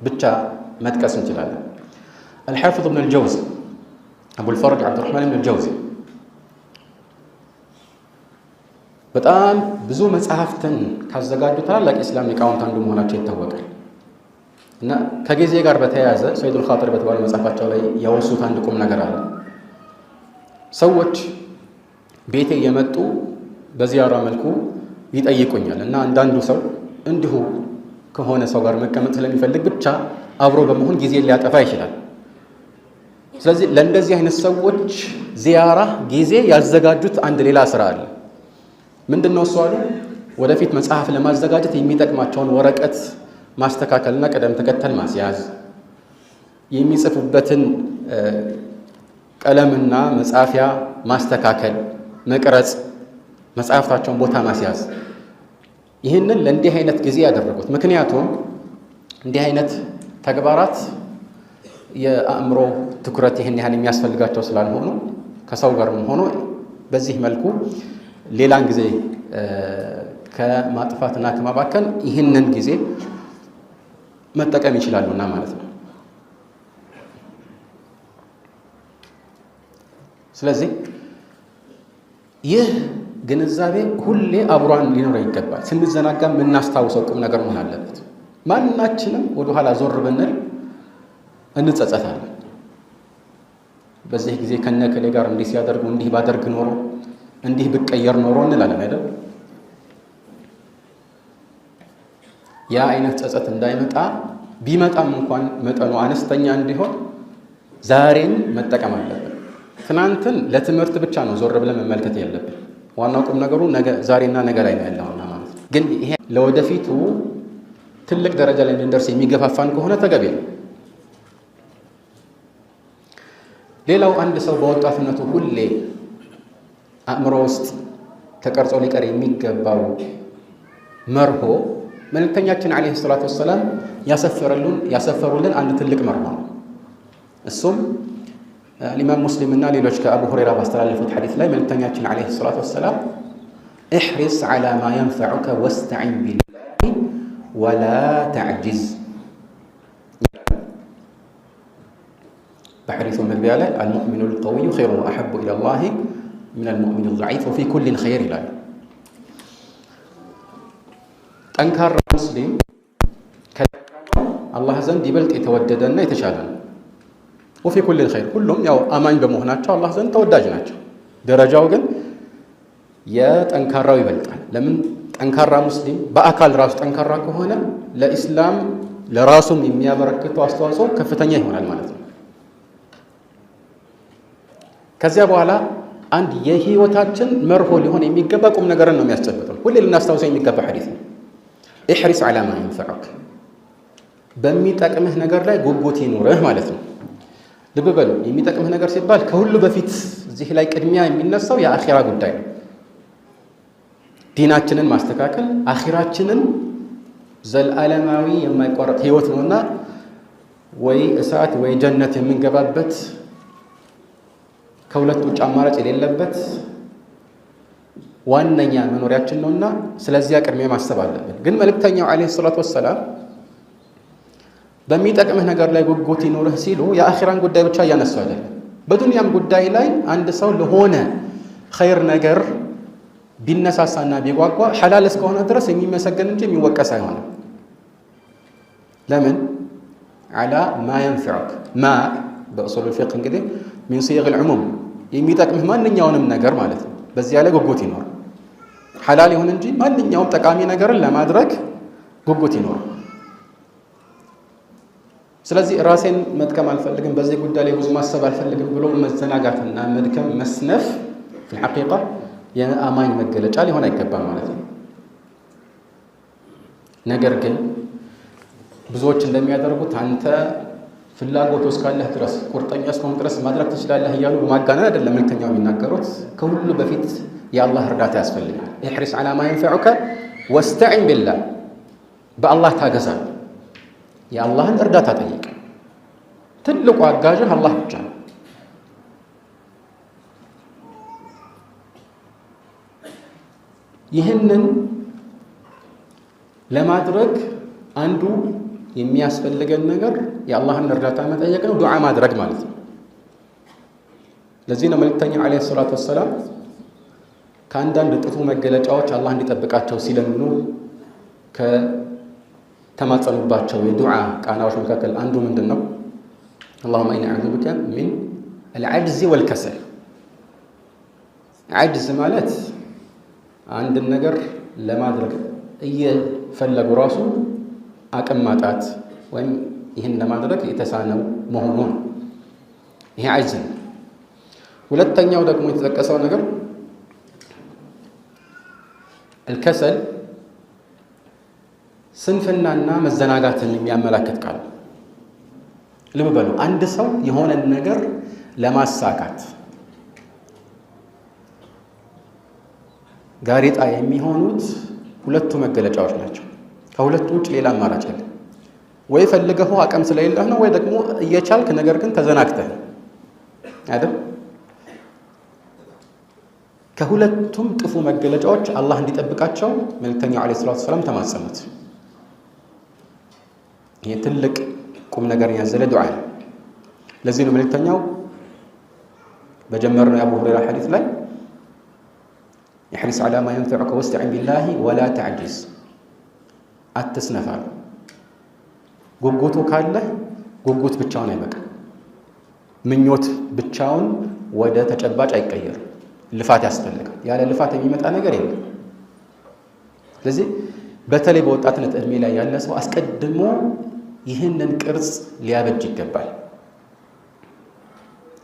ብቻ መጥቀስ እንችላለን። አልሓፊዝ ኢብኑ አልጀውዚ አቡልፈርጅ ዓብዱራሕማን ኢብኑ አልጀውዚ በጣም ብዙ መጽሐፍትን ካዘጋጁ ታላላቅ የእስላም ሊቃውንት አንዱ መሆናቸው ይታወቃል። እና ከጊዜ ጋር በተያያዘ ሰይዱል ኻጢር በተባለ መጽሐፋቸው ላይ ያወሱት አንድ ቁም ነገር አለ። ሰዎች ቤቴ የመጡ በዚያራ መልኩ ይጠይቁኛል እና አንዳንዱ ሰው እንዲሁ ከሆነ ሰው ጋር መቀመጥ ስለሚፈልግ ብቻ አብሮ በመሆን ጊዜ ሊያጠፋ ይችላል። ስለዚህ ለእንደዚህ አይነት ሰዎች ዚያራ ጊዜ ያዘጋጁት አንድ ሌላ ስራ አለ። ምንድነው እሱ አሉ? ወደፊት መጽሐፍ ለማዘጋጀት የሚጠቅማቸውን ወረቀት ማስተካከልና ቅደም ተከተል ማስያዝ፣ የሚጽፉበትን ቀለምና መጻፊያ ማስተካከል፣ መቅረጽ፣ መጽሐፍታቸውን ቦታ ማስያዝ። ይህንን ለእንዲህ አይነት ጊዜ ያደረጉት ምክንያቱም እንዲህ አይነት ተግባራት የአእምሮ ትኩረት ይህን ያህል የሚያስፈልጋቸው ስላልሆኑ ከሰው ጋርም ሆኖ በዚህ መልኩ ሌላን ጊዜ ከማጥፋትና ከማባከን ይህንን ጊዜ መጠቀም ይችላሉና ማለት ነው። ስለዚህ ይህ ግንዛቤ ሁሌ አብሯን ሊኖረው ይገባል። ስንዘናጋ የምናስታውሰው ቁም ነገር መሆን አለበት። ማናችንም ወደኋላ ዞር ብንል እንጸጸታለን። በዚህ ጊዜ ከነከሌ ጋር እንዲህ ሲያደርጉ እንዲህ ባደርግ ኖሮ እንዲህ ብቀየር ኖሮ እንላለን አይደል? ያ አይነት ጸጸት እንዳይመጣ ቢመጣም እንኳን መጠኑ አነስተኛ እንዲሆን ዛሬን መጠቀም አለብን። ትናንትን ለትምህርት ብቻ ነው ዞር ብለን መመልከት ያለብን። ዋናው ቁም ነገሩ ነገ ዛሬና ነገ ላይ ነው ያለውና ማለት ነው። ግን ይሄ ለወደፊቱ ትልቅ ደረጃ ላይ እንድንደርስ የሚገፋፋን ከሆነ ተገቢ ነው። ሌላው አንድ ሰው በወጣትነቱ ሁሌ አእምሮ ውስጥ ተቀርጾ ሊቀር የሚገባው መርሆ መልእክተኛችን ዓለይሂ ሰላቱ ወሰላም ያሰፈሩልን አንድ ትልቅ መርሆ ነው። እሱም ኢማም ሙስሊም እና ሌሎች ከአቡ ሁረይራ ባስተላለፉት ሐዲስ ላይ መልእክተኛችን ዓለይሂ ሰላቱ ወሰላም እሕሪስ ዐላ ማ የንፈዑከ ወስተዒን ቢላሂ ወላ ተዕጅዝ። በሐዲሱ መግቢያ ላይ አልሙእሚኑ ልቀዊዩ ኸይሩን ወአሐቡ ኢለላሂ ሚነል ሙእሚኒ ضعيف وفي كل خير ይላል። ጠንካራ ሙስሊም አላህ ዘንድ ይበልጥ የተወደደና የተሻለ ነው። وفي كل خير ሁሉም ያው አማኝ በመሆናቸው አላህ ዘንድ ተወዳጅ ናቸው። ደረጃው ግን የጠንካራው ይበልጣል። ለምን? ጠንካራ ሙስሊም በአካል ራሱ ጠንካራ ከሆነ ለኢስላም ለራሱም የሚያበረክተው አስተዋጽኦ ከፍተኛ ይሆናል ማለት ነው። ከዚያ በኋላ አንድ የህይወታችን መርሆ ሊሆን የሚገባ ቁም ነገርን ነው የሚያስጨብጠው። ሁሌ ልናስታውሰው የሚገባ ሐዲስ ነው። ኢሕሪስ ዐላ ማ የንፈዑክ፣ በሚጠቅምህ ነገር ላይ ጉጉት ይኑርህ ማለት ነው። ልብ በሉ፣ የሚጠቅምህ ነገር ሲባል ከሁሉ በፊት እዚህ ላይ ቅድሚያ የሚነሳው የአኺራ ጉዳይ ነው። ዲናችንን ማስተካከል አኺራችንን ዘለዓለማዊ የማይቋረጥ ህይወት ነውና ወይ እሳት ወይ ጀነት የምንገባበት ከሁለት ውጭ አማራጭ የሌለበት ዋነኛ መኖሪያችን ነውና ስለዚያ ቅድሚያ ማሰብ አለብን። ግን መልእክተኛው ዓለይሂ ሰላቱ ወሰላም በሚጠቅምህ ነገር ላይ ጉጉት ይኖርህ ሲሉ የአኺራን ጉዳይ ብቻ እያነሱ አይደለም። በዱንያም ጉዳይ ላይ አንድ ሰው ለሆነ ኸይር ነገር ቢነሳሳና ቢጓጓ ሐላል እስከሆነ ድረስ የሚመሰገን እንጂ የሚወቀስ አይሆንም። ለምን? ዐላ ማ የንፈዑክ። ማ በኡሱሉል ፊቅህ እንግዲህ ሚን ሲየግል ዑሙም የሚጠቅምህ ማንኛውንም ነገር ማለት ነው። በዚያ ላይ ጉጉት ይኖር። ሐላል ይሁን እንጂ ማንኛውም ጠቃሚ ነገርን ለማድረግ ጉጉት ይኖር። ስለዚህ ራሴን መጥቀም አልፈልግም፣ በዚህ ጉዳይ ላይ ብዙ ማሰብ አልፈልግም ብሎ መዘናጋትና መድከም መስነፍ ፊል ሐቂቃ የአማኝ መገለጫ ሊሆን አይገባም ማለት ነው። ነገር ግን ብዙዎች እንደሚያደርጉት አንተ ፍላጎት እስካለህ ድረስ ቁርጠኛ እስከሆን ድረስ ማድረግ ትችላለህ እያሉ በማጋነን አይደለም መልእክተኛው የሚናገሩት። ከሁሉ በፊት የአላህ እርዳታ ያስፈልጋል። ኢሕሪስ ዐላ ማ የንፈዑከ ወስተዒን ቢላህ፣ በአላህ ታገዛል። የአላህን እርዳታ ጠይቅ። ትልቁ አጋዥህ አላህ ብቻ ነው። ይህንን ለማድረግ አንዱ የሚያስፈልገን ነገር የአላህን እርዳታ መጠየቅ ነው፣ ዱዓ ማድረግ ማለት ነው። ለዚህ ነው መልእክተኛው ዓለይሂ ሰላቱ ወሰላም ከአንዳንድ ጥፉ መገለጫዎች አላህ እንዲጠብቃቸው ሲለምኑ ከተማጸኑባቸው የዱዓ ቃናዎች መካከል አንዱ ምንድን ነው? አላሁመ ኢኒ አዑዙ ቢከ ሚን አልዐጅዚ ወልከሰል። ዐጅዝ ማለት አንድን ነገር ለማድረግ እየፈለጉ ራሱ አቅም ማጣት ወይም ይህን ለማድረግ የተሳነው መሆኑ ነው። ይሄ ዐጅዝ ነው። ሁለተኛው ደግሞ የተጠቀሰው ነገር አልከሰል፣ ስንፍናና መዘናጋትን የሚያመላክት ቃል። ልብ በሉ፣ አንድ ሰው የሆነን ነገር ለማሳካት ጋሬጣ የሚሆኑት ሁለቱ መገለጫዎች ናቸው። ከሁለቱ ውጭ ሌላ አማራጭ የለም። ወይ ፈልገው አቅም ስለሌለህ ነው፣ ወይ ደግሞ እየቻልክ ነገር ግን ተዘናግተህ አይደል? ከሁለቱም ጥፉ መገለጫዎች አላህ እንዲጠብቃቸው መልእክተኛው ዓለይሂ ሰላቱ ወሰላም ተማጸኑት። ይሄ ትልቅ ቁም ነገር ያዘለ ዱዓ ነው። ለዚህ ነው መልእክተኛው በጀመርነው የአቡ ሁረይራ ሐዲስ ላይ ኢሕሪስ ዐላ ማ የንፈዑከ ወስተዒን ቢላሂ ወላ ተዕጅዝ፣ አትስነፋል። ጉጉቱ ካለህ ጉጉት ብቻውን አይበቃም። ምኞት ብቻውን ወደ ተጨባጭ አይቀየርም። ልፋት ያስፈልጋል። ያለ ልፋት የሚመጣ ነገር የለም። ስለዚህ በተለይ በወጣትነት እድሜ ላይ ያለ ሰው አስቀድሞ ይህንን ቅርጽ ሊያበጅ ይገባል።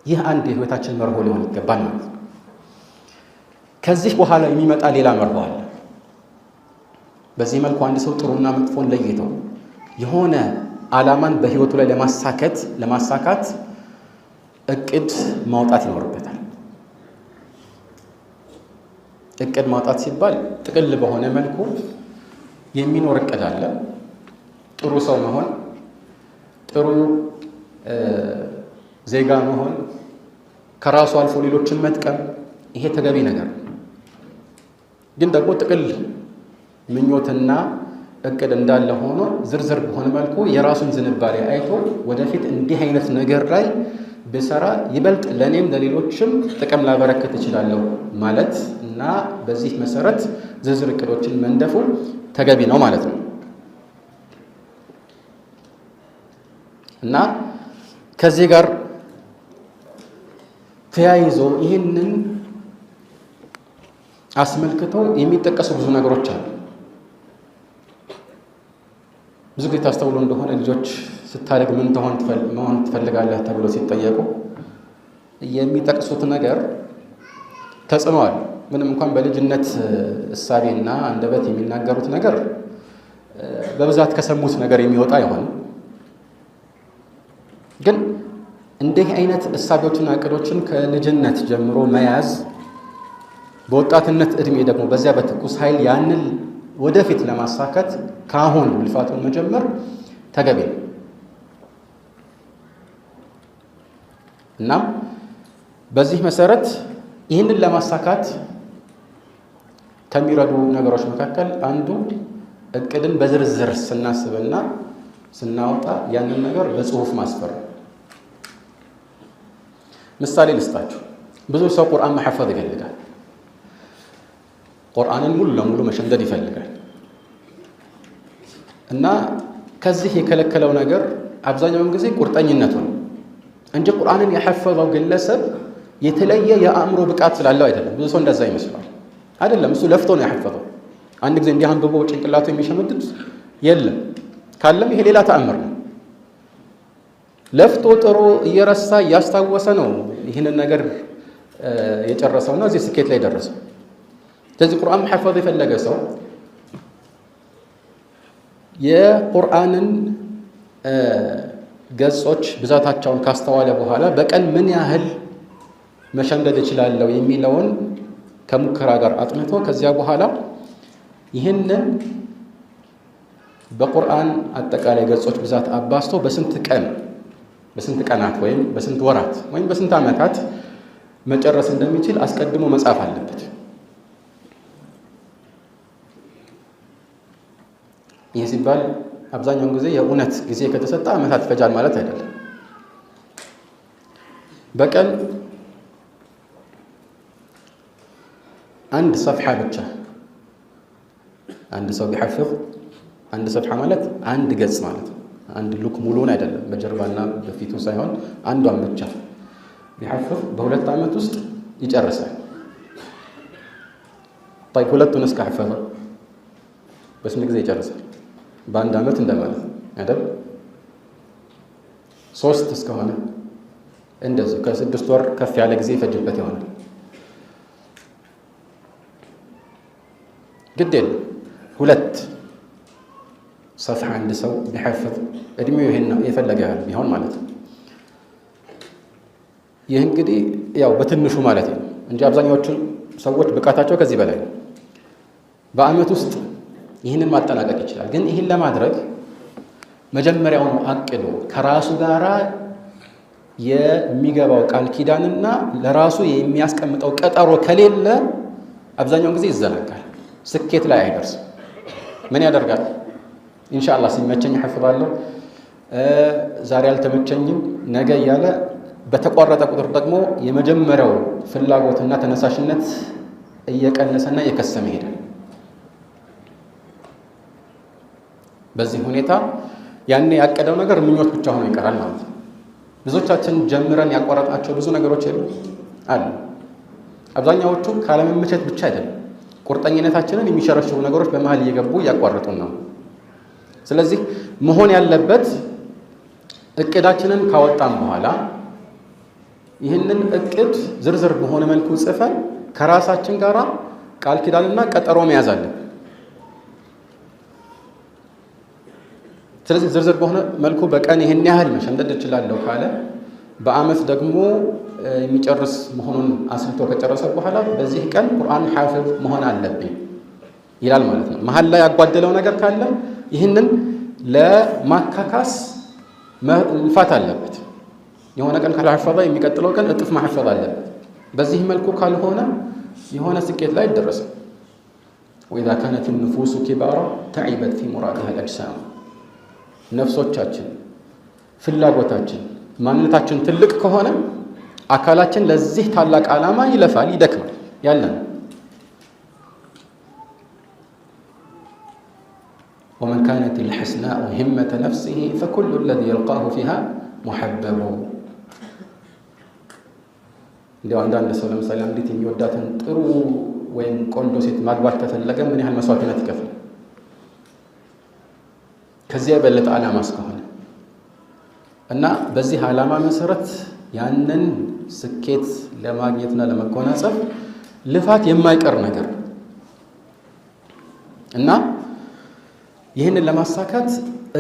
ይህ አንድ የህይወታችን መርሆ ሊሆን ይገባል ማለት ነው። ከዚህ በኋላ የሚመጣ ሌላ መርሆ አለ። በዚህ መልኩ አንድ ሰው ጥሩና መጥፎን ለይተው የሆነ ዓላማን በህይወቱ ላይ ለማሳካት እቅድ ማውጣት ይኖርበታል። እቅድ ማውጣት ሲባል ጥቅል በሆነ መልኩ የሚኖር እቅድ አለ። ጥሩ ሰው መሆን፣ ጥሩ ዜጋ መሆን፣ ከራሱ አልፎ ሌሎችን መጥቀም፣ ይሄ ተገቢ ነገር። ግን ደግሞ ጥቅል ምኞትና እቅድ እንዳለ ሆኖ ዝርዝር በሆነ መልኩ የራሱን ዝንባሌ አይቶ ወደፊት እንዲህ አይነት ነገር ላይ ብሰራ ይበልጥ ለኔም ለሌሎችም ጥቅም ላበረከት እችላለሁ ማለት እና በዚህ መሰረት ዝርዝር እቅዶችን መንደፉ ተገቢ ነው ማለት ነው። እና ከዚህ ጋር ተያይዞ ይህንን አስመልክተው የሚጠቀሱ ብዙ ነገሮች አሉ። ብዙ ጊዜ ታስተውሎ እንደሆነ ልጆች ስታደግ ምን መሆን ትፈልጋለህ ተብሎ ሲጠየቁ የሚጠቅሱት ነገር ተጽዕኖዋል። ምንም እንኳን በልጅነት እሳቤና አንደበት የሚናገሩት ነገር በብዛት ከሰሙት ነገር የሚወጣ አይሆንም። ግን እንዲህ አይነት እሳቤዎችና እቅዶችን ከልጅነት ጀምሮ መያዝ በወጣትነት እድሜ ደግሞ በዚያ በትኩስ ኃይል ያንን ወደፊት ለማሳካት ካሁን ልፋቱን መጀመር ተገቢ ነው። እናም በዚህ መሰረት ይህንን ለማሳካት ከሚረዱ ነገሮች መካከል አንዱ እቅድን በዝርዝር ስናስብና ስናወጣ ያንን ነገር በጽሁፍ ማስፈር። ምሳሌ ልስጣችሁ። ብዙ ሰው ቁርአን መሐፈዝ ይፈልጋል። ቁርአንን ሙሉ ለሙሉ መሸምደድ ይፈልጋል እና ከዚህ የከለከለው ነገር አብዛኛውን ጊዜ ቁርጠኝነቱ ነው እንጂ ቁርአንን የሐፈዘው ግለሰብ የተለየ የአእምሮ ብቃት ስላለው አይደለም። ብዙ ሰው እንደዛ ይመስላል። አይደለም። እሱ ለፍቶ ነው የሐፈዘው። አንድ ጊዜ እንዲህ አንብቦ ጭንቅላቱ የሚሸመድድ የለም። ካለም ይሄ ሌላ ተአምር ነው። ለፍቶ ጥሮ እየረሳ እያስታወሰ ነው ይህንን ነገር የጨረሰውና እዚህ ስኬት ላይ ደረሰው። ስለዚህ ቁርአን መሐፈዝ የፈለገ ሰው የቁርአንን ገጾች ብዛታቸውን ካስተዋለ በኋላ በቀን ምን ያህል መሸምደድ እችላለሁ የሚለውን ከሙከራ ጋር አጥንቶ ከዚያ በኋላ ይህንን በቁርአን አጠቃላይ ገጾች ብዛት አባስቶ በስንት ቀናት ወይም በስንት ወራት ወይም በስንት ዓመታት መጨረስ እንደሚችል አስቀድሞ መጻፍ አለበት። ይህ ሲባል አብዛኛውን ጊዜ የእውነት ጊዜ ከተሰጠ ዓመታት ይፈጃል ማለት አይደለም። በቀን አንድ ሰፍሓ ብቻ አንድ ሰው ቢሐፍዝ፣ አንድ ሰፍሓ ማለት አንድ ገጽ ማለት ነው። አንድ ሉክ ሙሉውን አይደለም፣ በጀርባና በፊቱ ሳይሆን አንዷን ብቻ ቢሐፍዝ በ2 ዓመት ውስጥ ይጨርሳል። طيب ሁለቱን እስከሐፈዘ በስንት ጊዜ ይጨርሳል? በአንድ ዓመት እንደማለት አይደል? 3 እስከሆነ እንደዚህ ከ6 ወር ከፍ ያለ ጊዜ ይፈጅበት ይሆናል። ግድ የለም 2 ሰፍሓ አንድ ሰው ቢሐፍዝ እድሜው ይሄን የፈለገ ያህል ቢሆን ማለት ነው። ይህ እንግዲህ ያው በትንሹ ማለት ነው እንጂ አብዛኛዎቹ ሰዎች ብቃታቸው ከዚህ በላይ ነው። በዓመት ውስጥ ይህንን ማጠናቀቅ ይችላል። ግን ይህን ለማድረግ መጀመሪያውን አቅዶ ከራሱ ጋራ የሚገባው ቃል ኪዳንና ለራሱ የሚያስቀምጠው ቀጠሮ ከሌለ አብዛኛውን ጊዜ ይዘናጋል፣ ስኬት ላይ አይደርስም። ምን ያደርጋል? ኢንሻአላህ ሲመቸኝ እሐፍዛለሁ፣ ዛሬ አልተመቸኝም ነገ እያለ በተቋረጠ ቁጥር ደግሞ የመጀመሪያው ፍላጎትና ተነሳሽነት እየቀነሰና እየከሰመ ይሄዳል። በዚህ ሁኔታ ያኔ ያቀደው ነገር ምኞት ብቻ ሆኖ ይቀራል ማለት ነው። ብዙዎቻችን ጀምረን ያቋረጥናቸው ብዙ ነገሮች አሉ። አብዛኛዎቹ ካለመመቸት ብቻ አይደለም፣ ቁርጠኝነታችንን የሚሸረሽሩ ነገሮች በመሀል እየገቡ እያቋረጡን ነው። ስለዚህ መሆን ያለበት እቅዳችንን ካወጣን በኋላ ይህንን እቅድ ዝርዝር በሆነ መልኩ ጽፈን ከራሳችን ጋር ቃል ኪዳንና ቀጠሮ መያዝ አለብን። ስለዚህ ዝርዝር በሆነ መልኩ በቀን ይሄን ያህል መሸምደድ እችላለሁ ካለ በዓመት ደግሞ የሚጨርስ መሆኑን አስልቶ ከጨረሰ በኋላ በዚህ ቀን ቁርአን ሐፊዝ መሆን አለብኝ ይላል ማለት ነው። መሀል ላይ ያጓደለው ነገር ካለ ይህንን ለማካካስ መልፋት አለበት። የሆነ ቀን ካልሐፈዘ የሚቀጥለው ቀን እጥፍ ማሐፈዝ አለበት። በዚህ መልኩ ካልሆነ የሆነ ስኬት ላይ አይደረስም። ወኢዛ ካነት النفوس كبارا تعبت في مرادها الأجسام ነፍሶቻችን ፍላጎታችን ማንነታችን ትልቅ ከሆነ አካላችን ለዚህ ታላቅ ዓላማ ይለፋል፣ ይደክማል ያለን ومن كانت الحسناء همة نفسه فكل الذي يلقاه فيها محبب እንዲያው አንዳንድ ሰው ለምሳሌ አንዲት የሚወዳትን ጥሩ ወይም ቆንጆ ሴት ማግባት ከፈለገ ምን ያህል መስዋዕትነት ይከፍላል? ከዚያ የበለጠ ዓላማ እስከሆነ እና በዚህ ዓላማ መሰረት ያንን ስኬት ለማግኘትና ለመጎናጸፍ ልፋት የማይቀር ነገር እና ይህንን ለማሳካት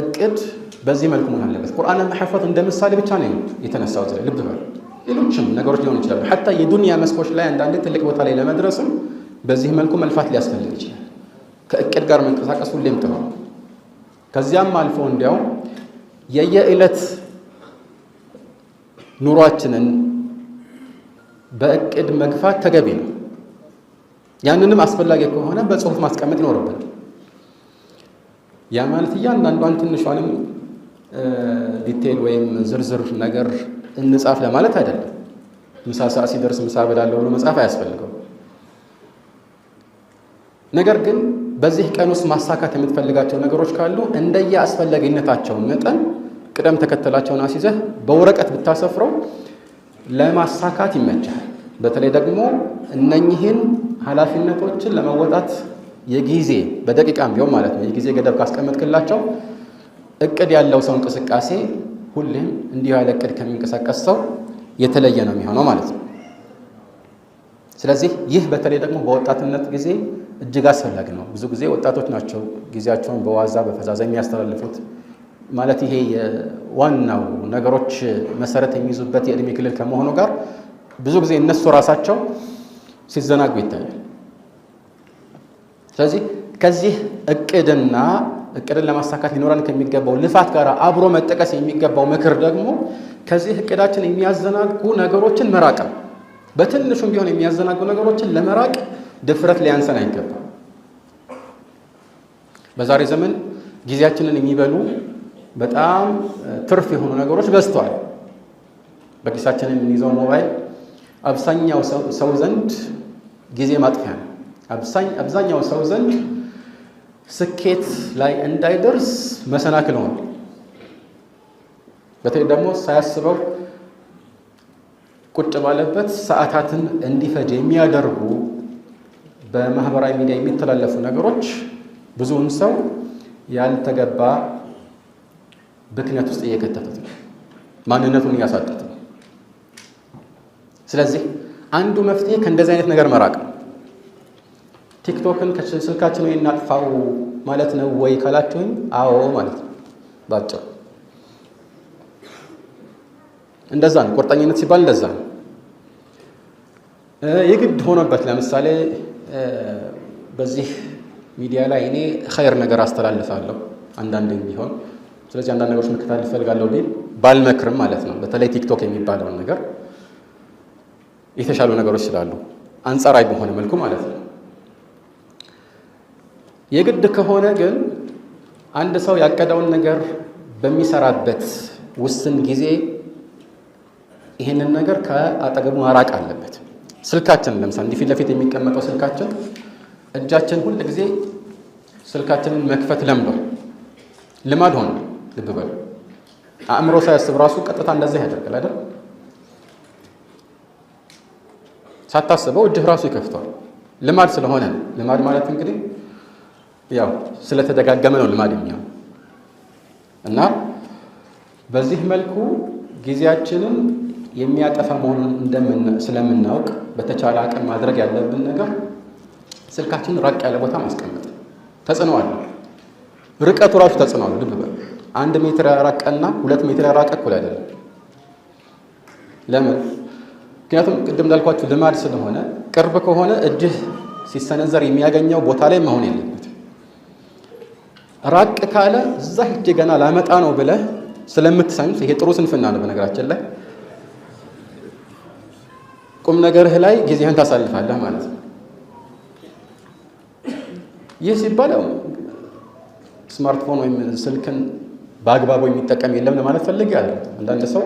እቅድ በዚህ መልኩ መሆን አለበት። ቁርአንን መሐፈዝ እንደ ምሳሌ ብቻ ነው የተነሳው። ልብ በሉ ሌሎችም ነገሮች ሊሆኑ ይችላሉ። ሐታ የዱንያ መስኮች ላይ አንዳንድ ትልቅ ቦታ ላይ ለመድረስም በዚህ መልኩ መልፋት ሊያስፈልግ ይችላል። ከእቅድ ጋር መንቀሳቀስ ሁሌም ጥሩ ነው። ከዚያም አልፎ እንዲያው የየዕለት ኑሯችንን በእቅድ መግፋት ተገቢ ነው። ያንንም አስፈላጊ ከሆነ በጽሁፍ ማስቀመጥ ይኖርብናል። ያ ማለት እያንዳንዷን ትንሿንም ዲቴል ወይም ዝርዝር ነገር እንጻፍ ለማለት አይደለም። ምሳ ሰዓት ሲደርስ ምሳ በላለሁ ብሎ መጻፍ አያስፈልገው። ነገር ግን በዚህ ቀን ውስጥ ማሳካት የምትፈልጋቸው ነገሮች ካሉ እንደየ አስፈላጊነታቸው መጠን ቅደም ተከተላቸውን አስይዘህ በወረቀት ብታሰፍረው ለማሳካት ይመቻል። በተለይ ደግሞ እነኚህን ኃላፊነቶችን ለመወጣት የጊዜ በደቂቃም ቢሆን ማለት ነው የጊዜ ገደብ ካስቀመጥክላቸው እቅድ ያለው ሰው እንቅስቃሴ ሁሌም እንዲህ ያለ እቅድ ከሚንቀሳቀስ ሰው የተለየ ነው የሚሆነው ማለት ነው። ስለዚህ ይህ በተለይ ደግሞ በወጣትነት ጊዜ እጅግ አስፈላጊ ነው። ብዙ ጊዜ ወጣቶች ናቸው ጊዜያቸውን በዋዛ በፈዛዛ የሚያስተላልፉት። ማለት ይሄ የዋናው ነገሮች መሰረት የሚይዙበት የእድሜ ክልል ከመሆኑ ጋር ብዙ ጊዜ እነሱ ራሳቸው ሲዘናጉ ይታያል። ስለዚህ ከዚህ እቅድን ለማሳካት ሊኖረን ከሚገባው ልፋት ጋር አብሮ መጠቀስ የሚገባው ምክር ደግሞ ከዚህ እቅዳችን የሚያዘናጉ ነገሮችን መራቅ ነው። በትንሹም ቢሆን የሚያዘናጉ ነገሮችን ለመራቅ ድፍረት ሊያንሰን አይገባም። በዛሬ ዘመን ጊዜያችንን የሚበሉ በጣም ትርፍ የሆኑ ነገሮች በዝተዋል። በኪሳችን የምንይዘው ሞባይል አብዛኛው ሰው ዘንድ ጊዜ ማጥፊያ ነው። አብዛኛው ሰው ዘንድ ስኬት ላይ እንዳይደርስ መሰናክል ሆነ። በተለይ ደግሞ ሳያስበው ቁጭ ባለበት ሰዓታትን እንዲፈጅ የሚያደርጉ በማህበራዊ ሚዲያ የሚተላለፉ ነገሮች ብዙውን ሰው ያልተገባ ብክነት ውስጥ እየከተቱት ነው፣ ማንነቱን እያሳጡት ነው። ስለዚህ አንዱ መፍትሄ ከእንደዚህ አይነት ነገር መራቅ ነው። ቲክቶክን ከስልካችን ወይ እናጥፋው ማለት ነው ወይ ካላችሁኝ፣ አዎ ማለት ነው ባጭሩ። እንደዛ ነው ቁርጠኝነት ሲባል እንደዛ ነው። የግድ ሆኖበት ለምሳሌ በዚህ ሚዲያ ላይ እኔ ኸይር ነገር አስተላልፋለሁ አንዳንድም ቢሆን፣ ስለዚህ አንዳንድ ነገሮች መከታተል እፈልጋለሁ ቢል ባልመክርም ማለት ነው። በተለይ ቲክቶክ የሚባለውን ነገር የተሻሉ ነገሮች ስላሉ አንጻራዊ በሆነ መልኩ ማለት ነው። የግድ ከሆነ ግን አንድ ሰው ያቀደውን ነገር በሚሰራበት ውስን ጊዜ ይህንን ነገር ከአጠገቡ ማራቅ አለበት። ስልካችን ለምሳሌ እንዲህ ፊት ለፊት የሚቀመጠው ስልካችን እጃችን ሁል ጊዜ ስልካችንን መክፈት ለምዷል፣ ልማድ ሆነ። ልብ በሉ አእምሮ ሳያስብ ራሱ ቀጥታ እንደዚህ ያደርጋል አይደል? ሳታስበው እጅህ ራሱ ይከፍተዋል። ልማድ ስለሆነ ነው። ልማድ ማለት እንግዲህ ያው ስለተደጋገመ ነው ልማድ የሚሆነው። እና በዚህ መልኩ ጊዜያችንን የሚያጠፋ መሆኑን ስለምናውቅ በተቻለ አቅም ማድረግ ያለብን ነገር ስልካችንን ራቅ ያለ ቦታ ማስቀመጥ። ተጽዕኖ አለው፣ ርቀቱ ራሱ ተጽዕኖ አለው። ልብ በሉ 1 ሜትር ያራቀና 2 ሜትር ያራቀ እኩል አይደለም። ለምን? ምክንያቱም ቅድም እንዳልኳችሁ ልማድ ስለሆነ ቅርብ ከሆነ እጅህ ሲሰነዘር የሚያገኘው ቦታ ላይ መሆን የለበትም። ራቅ ካለ እዛ ሂጅ ገና ላመጣ ነው ብለህ ስለምትሰንፍ፣ ይሄ ጥሩ ስንፍና ነው በነገራችን ላይ፣ ቁም ነገርህ ላይ ጊዜህን ታሳልፋለህ ማለት ነው። ይህ ሲባል ስማርትፎን ወይም ስልክን በአግባቡ የሚጠቀም የለም ለማለት ፈልጌ አይደለም። አንዳንድ ሰው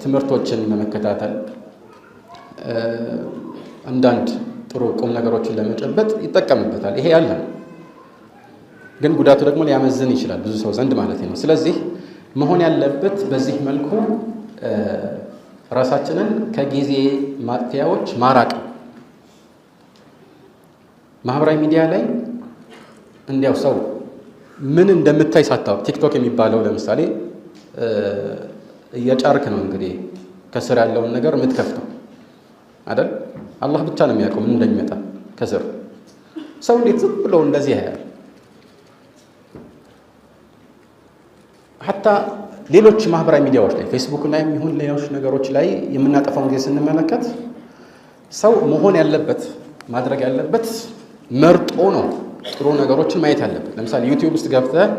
ትምህርቶችን ለመከታተል አንዳንድ ጥሩ ቁም ነገሮችን ለመጨበጥ ይጠቀምበታል። ይሄ ያለ ነው። ግን ጉዳቱ ደግሞ ሊያመዝን ይችላል ብዙ ሰው ዘንድ ማለት ነው። ስለዚህ መሆን ያለበት በዚህ መልኩ ራሳችንን ከጊዜ ማጥፊያዎች ማራቅ። ማህበራዊ ሚዲያ ላይ እንዲያው ሰው ምን እንደምታይ ሳታውቅ ቲክቶክ የሚባለው ለምሳሌ እየጫርክ ነው እንግዲህ ከስር ያለውን ነገር የምትከፍተው አይደል? አላህ ብቻ ነው የሚያውቀው ምን እንደሚመጣ ከስር። ሰው እንዴት ዝም ብሎ እንደዚህ ያያል? ሐታ ሌሎች ማህበራዊ ሚዲያዎች ላይ ፌስቡክ ላይ የሚሆን ሌሎች ነገሮች ላይ የምናጠፋውን ጊዜ ስንመለከት ሰው መሆን ያለበት ማድረግ ያለበት መርጦ ነው ጥሩ ነገሮችን ማየት ያለበት። ለምሳሌ ዩቲዩብ ውስጥ ገብተህ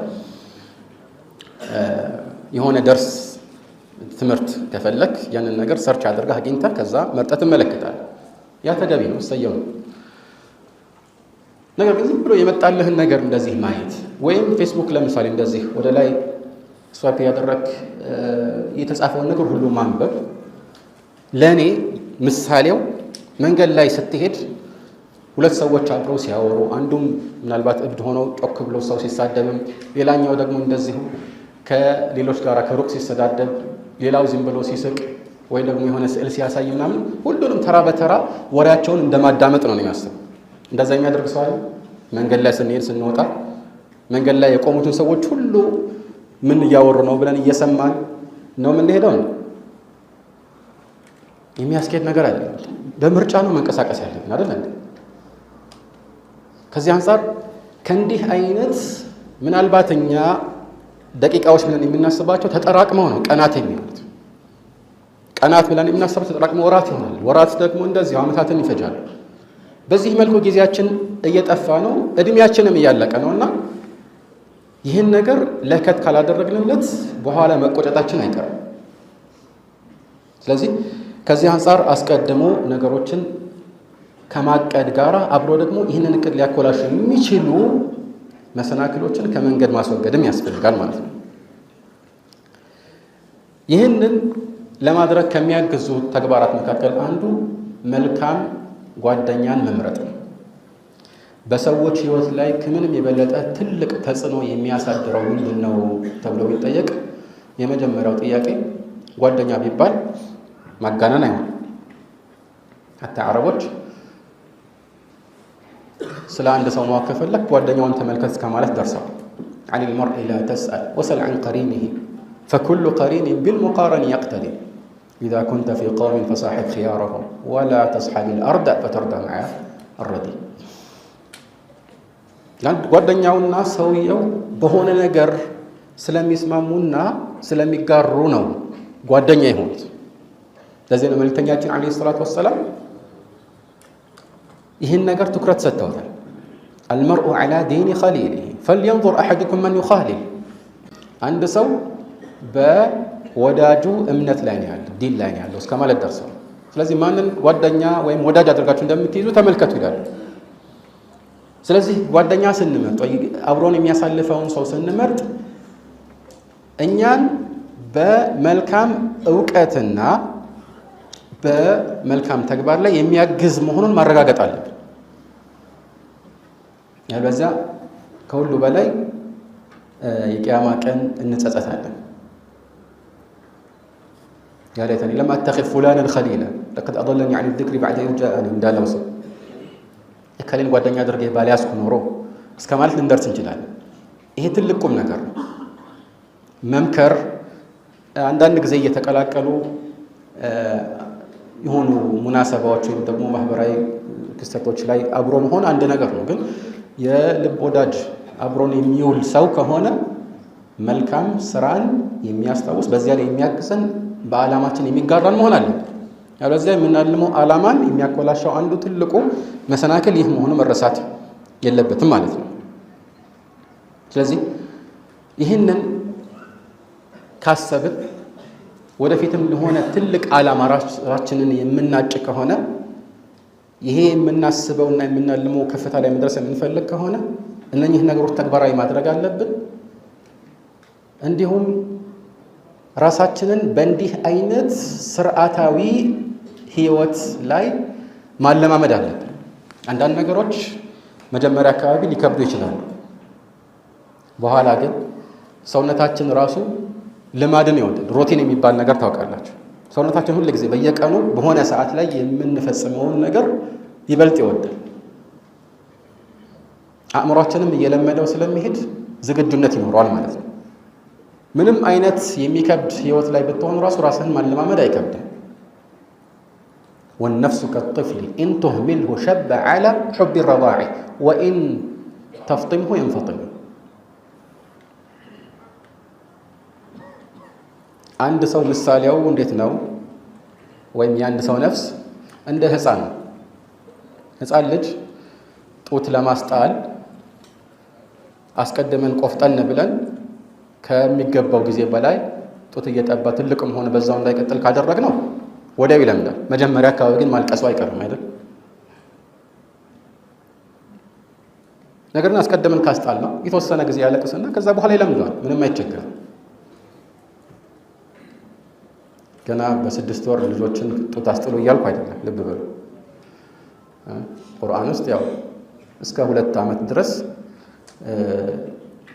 የሆነ ደርስ ትምህርት ከፈለክ ያንን ነገር ሰርች አድርገህ አግኝተህ ከዛ መርጠህ ትመለከታለህ። ያ ተገቢ ነው፣ እሰየው ነው። ነገር ግን ዝም ብሎ የመጣልህን ነገር እንደዚህ ማየት ወይም ፌስቡክ ለምሳሌ እንደዚህ ወደ ላይ ስዋይፕ ያደረክ የተጻፈውን ነገር ሁሉ ማንበብ ለኔ ምሳሌው መንገድ ላይ ስትሄድ ሁለት ሰዎች አብረው ሲያወሩ አንዱም ምናልባት እብድ ሆነው ጮክ ብሎ ሰው ሲሳደብም ሌላኛው ደግሞ እንደዚሁ ከሌሎች ጋር ከሩቅ ሲሰዳደብ ሌላው ዝም ብሎ ሲስቅ ወይ ደግሞ የሆነ ስዕል ሲያሳይ ምናምን ሁሉንም ተራ በተራ ወሬያቸውን እንደማዳመጥ ነው የሚያስበው። እንደዛ የሚያደርግ ሰው አለ? መንገድ ላይ ስንሄድ ስንወጣ መንገድ ላይ የቆሙትን ሰዎች ሁሉ ምን እያወሩ ነው ብለን እየሰማን ነው የምንሄደው ነው። የሚያስኬድ ነገር አለ። በምርጫ ነው መንቀሳቀስ ያለብን አይደል እንዴ? ከዚህ አንፃር ከእንዲህ አይነት ምናልባት እኛ ደቂቃዎች ብለን የምናስባቸው ተጠራቅመው ነው ቀናት የሚሆኑት። ቀናት ብለን የምናስባቸው ተጠራቅመው ወራት ይሆናል። ወራት ደግሞ እንደዚሁ ዓመታትን ይፈጃሉ። በዚህ መልኩ ጊዜያችን እየጠፋ ነው፣ እድሜያችንም እያለቀ ነውና ይህን ነገር ለከት ካላደረግንለት በኋላ መቆጨታችን አይቀርም። ስለዚህ ከዚህ አንፃር አስቀድሞ ነገሮችን ከማቀድ ጋር አብሮ ደግሞ ይህንን እቅድ ሊያኮላሹ የሚችሉ መሰናክሎችን ከመንገድ ማስወገድም ያስፈልጋል ማለት ነው። ይህንን ለማድረግ ከሚያግዙ ተግባራት መካከል አንዱ መልካም ጓደኛን መምረጥ ነው። በሰዎች ሕይወት ላይ ከምንም የበለጠ ትልቅ ተጽዕኖ የሚያሳድረው ምንድን ነው ተብሎ ቢጠየቅ የመጀመሪያው ጥያቄ ጓደኛ ቢባል ማጋነን አይሆንም። ሐታ አረቦች ስለ አንድ ሰው ማወቅ ከፈለክ ጓደኛውን ተመልከት እስከማለት ደርሰዋል። عن المرء لا تسأل وسل عن قرينه فكل قرين بالمقارن يقتدي إذا كنت في قوم فصاحب خيارهم ولا تصحب الأرض فتردى مع الردي ጓደኛውና ሰውየው በሆነ ነገር ስለሚስማሙና ስለሚጋሩ ነው ጓደኛ ይሆኑት። ለዚህ ነው መልእክተኛችን አለይሂ ሰላቱ ወሰላም ይህን ነገር ትኩረት ሰጥተውታል። المرء على دين خليله فلينظر أحدكم من يخالل። አንድ ሰው በወዳጁ እምነት ላይ ነው ያለው፣ ዲን ላይ ነው ያለው እስከማለት ደርሰዋል። ስለዚህ ማንን ጓደኛ ወይም ወዳጅ አድርጋችሁ እንደምትይዙ ተመልከቱ ይላሉ። ስለዚህ ጓደኛ ስንመርጥ ወይ አብሮን የሚያሳልፈውን ሰው ስንመርጥ እኛን በመልካም ዕውቀትና በመልካም ተግባር ላይ የሚያግዝ መሆኑን ማረጋገጥ አለብን። ያለዚያ ከሁሉ በላይ የቂያማ ቀን እንጸጸታለን። ያ ለይተኒ ለም አተኺዝ ፉላነን ኸሊላ ለቀድ አضለኒ ዐን الذክሪ በዕደ ኢዝ ጃአኒ እንዳለው ሰው እከሌን ጓደኛ አድርጌ ባልያዝኩ ኖሮ እስከ ማለት ልንደርስ እንችላለን። ይሄ ትልቅ ቁም ነገር ነው። መምከር አንዳንድ ጊዜ እየተቀላቀሉ የሆኑ ሙናሰባዎች ወይም ደግሞ ማህበራዊ ክስተቶች ላይ አብሮ መሆን አንድ ነገር ነው። ግን የልብ ወዳጅ አብሮን የሚውል ሰው ከሆነ መልካም ስራን የሚያስታውስ በዚያ ላይ የሚያግዘን በዓላማችን የሚጋራን መሆን አለ። ያለዚያ የምናልመው ዓላማን የሚያኮላሻው አንዱ ትልቁ መሰናክል ይህ መሆኑ መረሳት የለበትም ማለት ነው። ስለዚህ ይህንን ካሰብን ወደፊትም ለሆነ ትልቅ ዓላማ ራሳችንን የምናጭ ከሆነ ይሄ የምናስበውና የምናልመው ከፍታ ላይ መድረስ የምንፈልግ ከሆነ እነኚህ ነገሮች ተግባራዊ ማድረግ አለብን። እንዲሁም ራሳችንን በእንዲህ አይነት ስርዓታዊ ህይወት ላይ ማለማመድ አለብን። አንዳንድ ነገሮች መጀመሪያ አካባቢ ሊከብዱ ይችላሉ። በኋላ ግን ሰውነታችን ራሱ ልማድን ይወዳል። ሮቲን የሚባል ነገር ታውቃላችሁ። ሰውነታችን ሁሉ ጊዜ በየቀኑ በሆነ ሰዓት ላይ የምንፈጽመውን ነገር ይበልጥ ይወዳል። አእምሯችንም እየለመደው ስለሚሄድ ዝግጁነት ይኖረዋል ማለት ነው። ምንም አይነት የሚከብድ ህይወት ላይ ብትሆን ራሱ ራስህን ማለማመድ አይከብድም። والنفس كالطفل إن تهمله شب على حب الرضاع وإن تفطمه ينفطم። አንድ ሰው ምሳሌው እንዴት ነው? ወይም የአንድ ሰው ነፍስ እንደ ህፃን ልጅ ጡት ለማስጣል አስቀድመን ቆፍጠን ብለን ከሚገባው ጊዜ በላይ ጡት እየጠባ ትልቅም ሆነ በዛው እንዳይቀጥል ካደረግነው ወዲያው ይለምዳል። መጀመሪያ አካባቢ ግን ማልቀሱ አይቀርም አይደል? ነገር ግን አስቀድመን ካስጣል ነው የተወሰነ ጊዜ ያለቅስና ከዛ በኋላ ይለምዳል። ምንም አይቸገርም። ገና በ6 ወር ልጆችን ጡት አስጥሉ እያልኩ አይደለም፣ ልብ በሉ። ቁርአን ውስጥ ያው እስከ 2 ዓመት ድረስ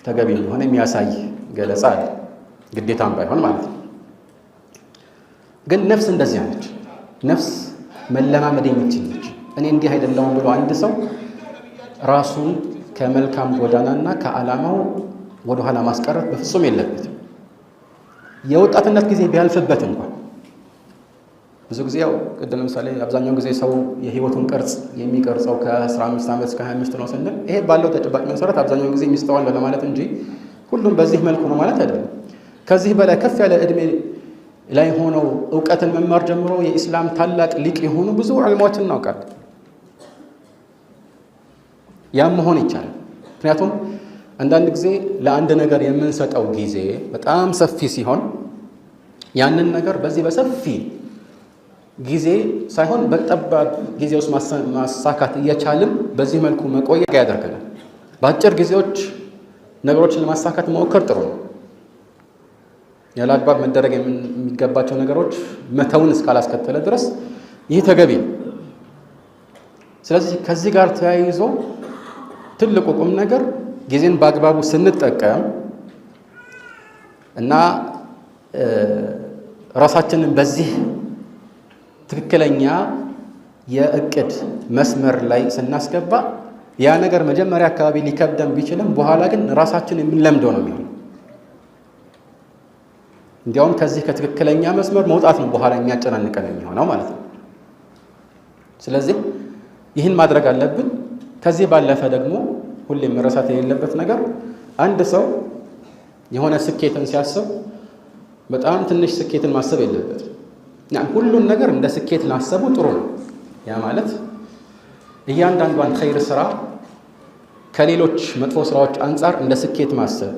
ተገቢ የሆነ የሚያሳይ ገለጻ አለ፣ ግዴታም ባይሆን ማለት ነው። ግን ነፍስ እንደዚህ ነች። ነፍስ መለማመድ የምትችል ነች። እኔ እንዲህ አይደለሁም ብሎ አንድ ሰው ራሱን ከመልካም ጎዳናና ከዓላማው ወደኋላ ማስቀረት በፍጹም የለበትም። የወጣትነት ጊዜ ቢያልፍበት እንኳን ብዙ ጊዜ ያው ቅድም ለምሳሌ አብዛኛው ጊዜ ሰው የህይወቱን ቅርጽ የሚቀርጸው ከ15 ዓመት እስከ 25 ነው ስንል ይሄ ባለው ተጨባጭ መሰረት አብዛኛው ጊዜ የሚስተዋል ለማለት እንጂ ሁሉም በዚህ መልኩ ነው ማለት አይደለም። ከዚህ በላይ ከፍ ያለ እድሜ ላይ ሆነው ዕውቀትን መማር ጀምሮ የኢስላም ታላቅ ሊቅ የሆኑ ብዙ ዑለማዎችን እናውቃለን። ያም መሆን ይቻላል። ምክንያቱም አንዳንድ ጊዜ ለአንድ ነገር የምንሰጠው ጊዜ በጣም ሰፊ ሲሆን ያንን ነገር በዚህ በሰፊ ጊዜ ሳይሆን በጠባብ ጊዜ ውስጥ ማሳካት እየቻልን በዚህ መልኩ መቆየት ያደርገናል። በአጭር ጊዜዎች ነገሮችን ለማሳካት መሞከር ጥሩ ነው። ያለ አግባብ መደረግ የሚገባቸው ነገሮች መተውን እስካላስከተለ ድረስ ይህ ተገቢ ነው። ስለዚህ ከዚህ ጋር ተያይዞ ትልቁ ቁም ነገር ጊዜን በአግባቡ ስንጠቀም እና ራሳችንን በዚህ ትክክለኛ የእቅድ መስመር ላይ ስናስገባ ያ ነገር መጀመሪያ አካባቢ ሊከብደን ቢችልም በኋላ ግን ራሳችን የምንለምደው ነው የሚሆነው። እንዲያውም ከዚህ ከትክክለኛ መስመር መውጣት ነው በኋላ የሚያጨናንቀን የሚሆነው ማለት ነው። ስለዚህ ይህን ማድረግ አለብን። ከዚህ ባለፈ ደግሞ ሁሌም መረሳት የሌለበት ነገር አንድ ሰው የሆነ ስኬትን ሲያስብ በጣም ትንሽ ስኬትን ማሰብ የለበትም። ሁሉን ነገር እንደ ስኬት ላሰቡ ጥሩ ነው። ያ ማለት እያንዳንዷን ኸይር ስራ ከሌሎች መጥፎ ስራዎች አንጻር እንደ ስኬት ማሰብ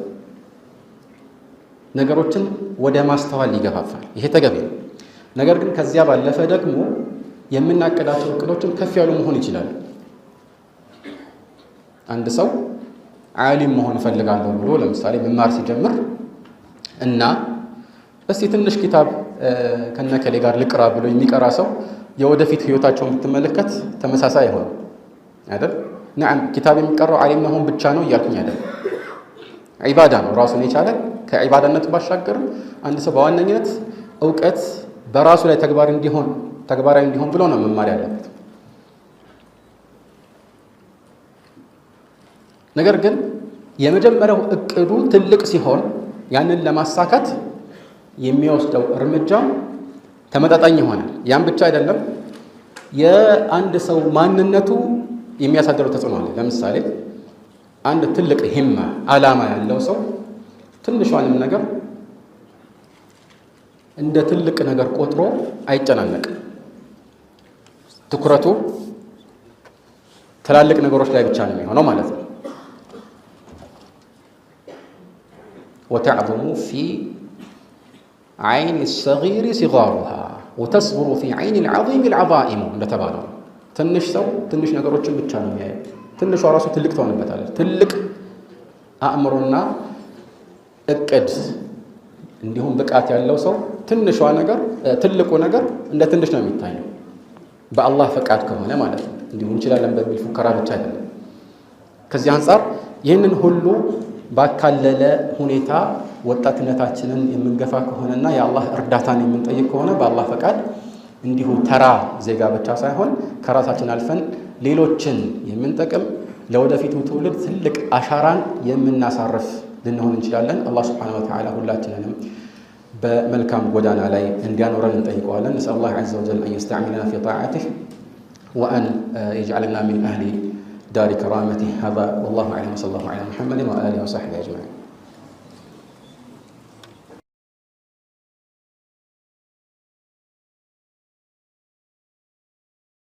ነገሮችን ወደ ማስተዋል ይገፋፋል። ይሄ ተገቢ ነው። ነገር ግን ከዚያ ባለፈ ደግሞ የምናቀዳቸው እቅዶችን ከፍ ያሉ መሆን ይችላሉ። አንድ ሰው ዓሊም መሆን እፈልጋለሁ ብሎ ለምሳሌ መማር ሲጀምር እና እስቲ ትንሽ ኪታብ ከነከሌ ጋር ልቅራ ብሎ የሚቀራ ሰው የወደፊት ህይወታቸውን ብትመለከት ተመሳሳይ አይሆንም አይደል? ነዓም ኪታብ የሚቀራው ዓሊም መሆን ብቻ ነው እያልኩኝ አይደል። ዒባዳ ነው ራሱን የቻለ። ከዒባዳነቱ ባሻገር አንድ ሰው በዋነኝነት እውቀት በራሱ ላይ ተግባራዊ እንዲሆን ብሎ ነው መማር ያለበት። ነገር ግን የመጀመሪያው እቅዱ ትልቅ ሲሆን ያንን ለማሳካት የሚወስደው እርምጃ ተመጣጣኝ ይሆናል። ያን ብቻ አይደለም፣ የአንድ ሰው ማንነቱ የሚያሳድረው ተጽዕኖ አለ። ለምሳሌ አንድ ትልቅ ሂማ ዓላማ ያለው ሰው ትንሿንም ነገር እንደ ትልቅ ነገር ቆጥሮ አይጨናነቅም። ትኩረቱ ትላልቅ ነገሮች ላይ ብቻ ነው የሚሆነው ማለት ነው። ወተዕظሙ ፊ ዓይን ሰጊሪ ሲጋሩሃ ወተስጉሩ ፊ ዓይን ልዓዚም ልዓዛኢሙ እንደተባለው ትንሽ ሰው ትንሽ ነገሮችን ብቻ ነው የሚያየው። ትንሿ ራሱ ትልቅ ትሆንበታለች። ትልቅ አእምሮና እቅድ እንዲሁም ብቃት ያለው ሰው ትልቁ ነገር እንደ ትንሽ ነው የሚታየው በአላህ ፈቃድ ከሆነ ማለት ነው። እንዲሁ እንችላለን በሚል ፉከራ ብቻ አይደለም። ከዚህ አንጻር ይህንን ሁሉ ባካለለ ሁኔታ ወጣትነታችንን የምንገፋ ከሆነና የአላህ እርዳታን የምንጠይቅ ከሆነ በአላህ ፈቃድ እንዲሁ ተራ ዜጋ ብቻ ሳይሆን ከራሳችን አልፈን ሌሎችን የምንጠቅም ለወደፊቱ ትውልድ ትልቅ አሻራን የምናሳርፍ ልንሆን እንችላለን። አላህ ሱብሓነሁ ወተዓላ ሁላችንንም በመልካም ጎዳና ላይ እንዲያኖረን እንጠይቀዋለን። ነስአሉ ላህ ዐዘ ወጀል አን የስተዕሚለና ፊ ጣዓቲህ ወአን የጅዐለና ሚን አህሊ ዳሪ ከራመቲህ። ሀዛ ወላሁ አዕለም ወሰለላሁ ዐላ ሙሐመድን ወአሊሂ ወሰሕቢሂ አጅመዒን።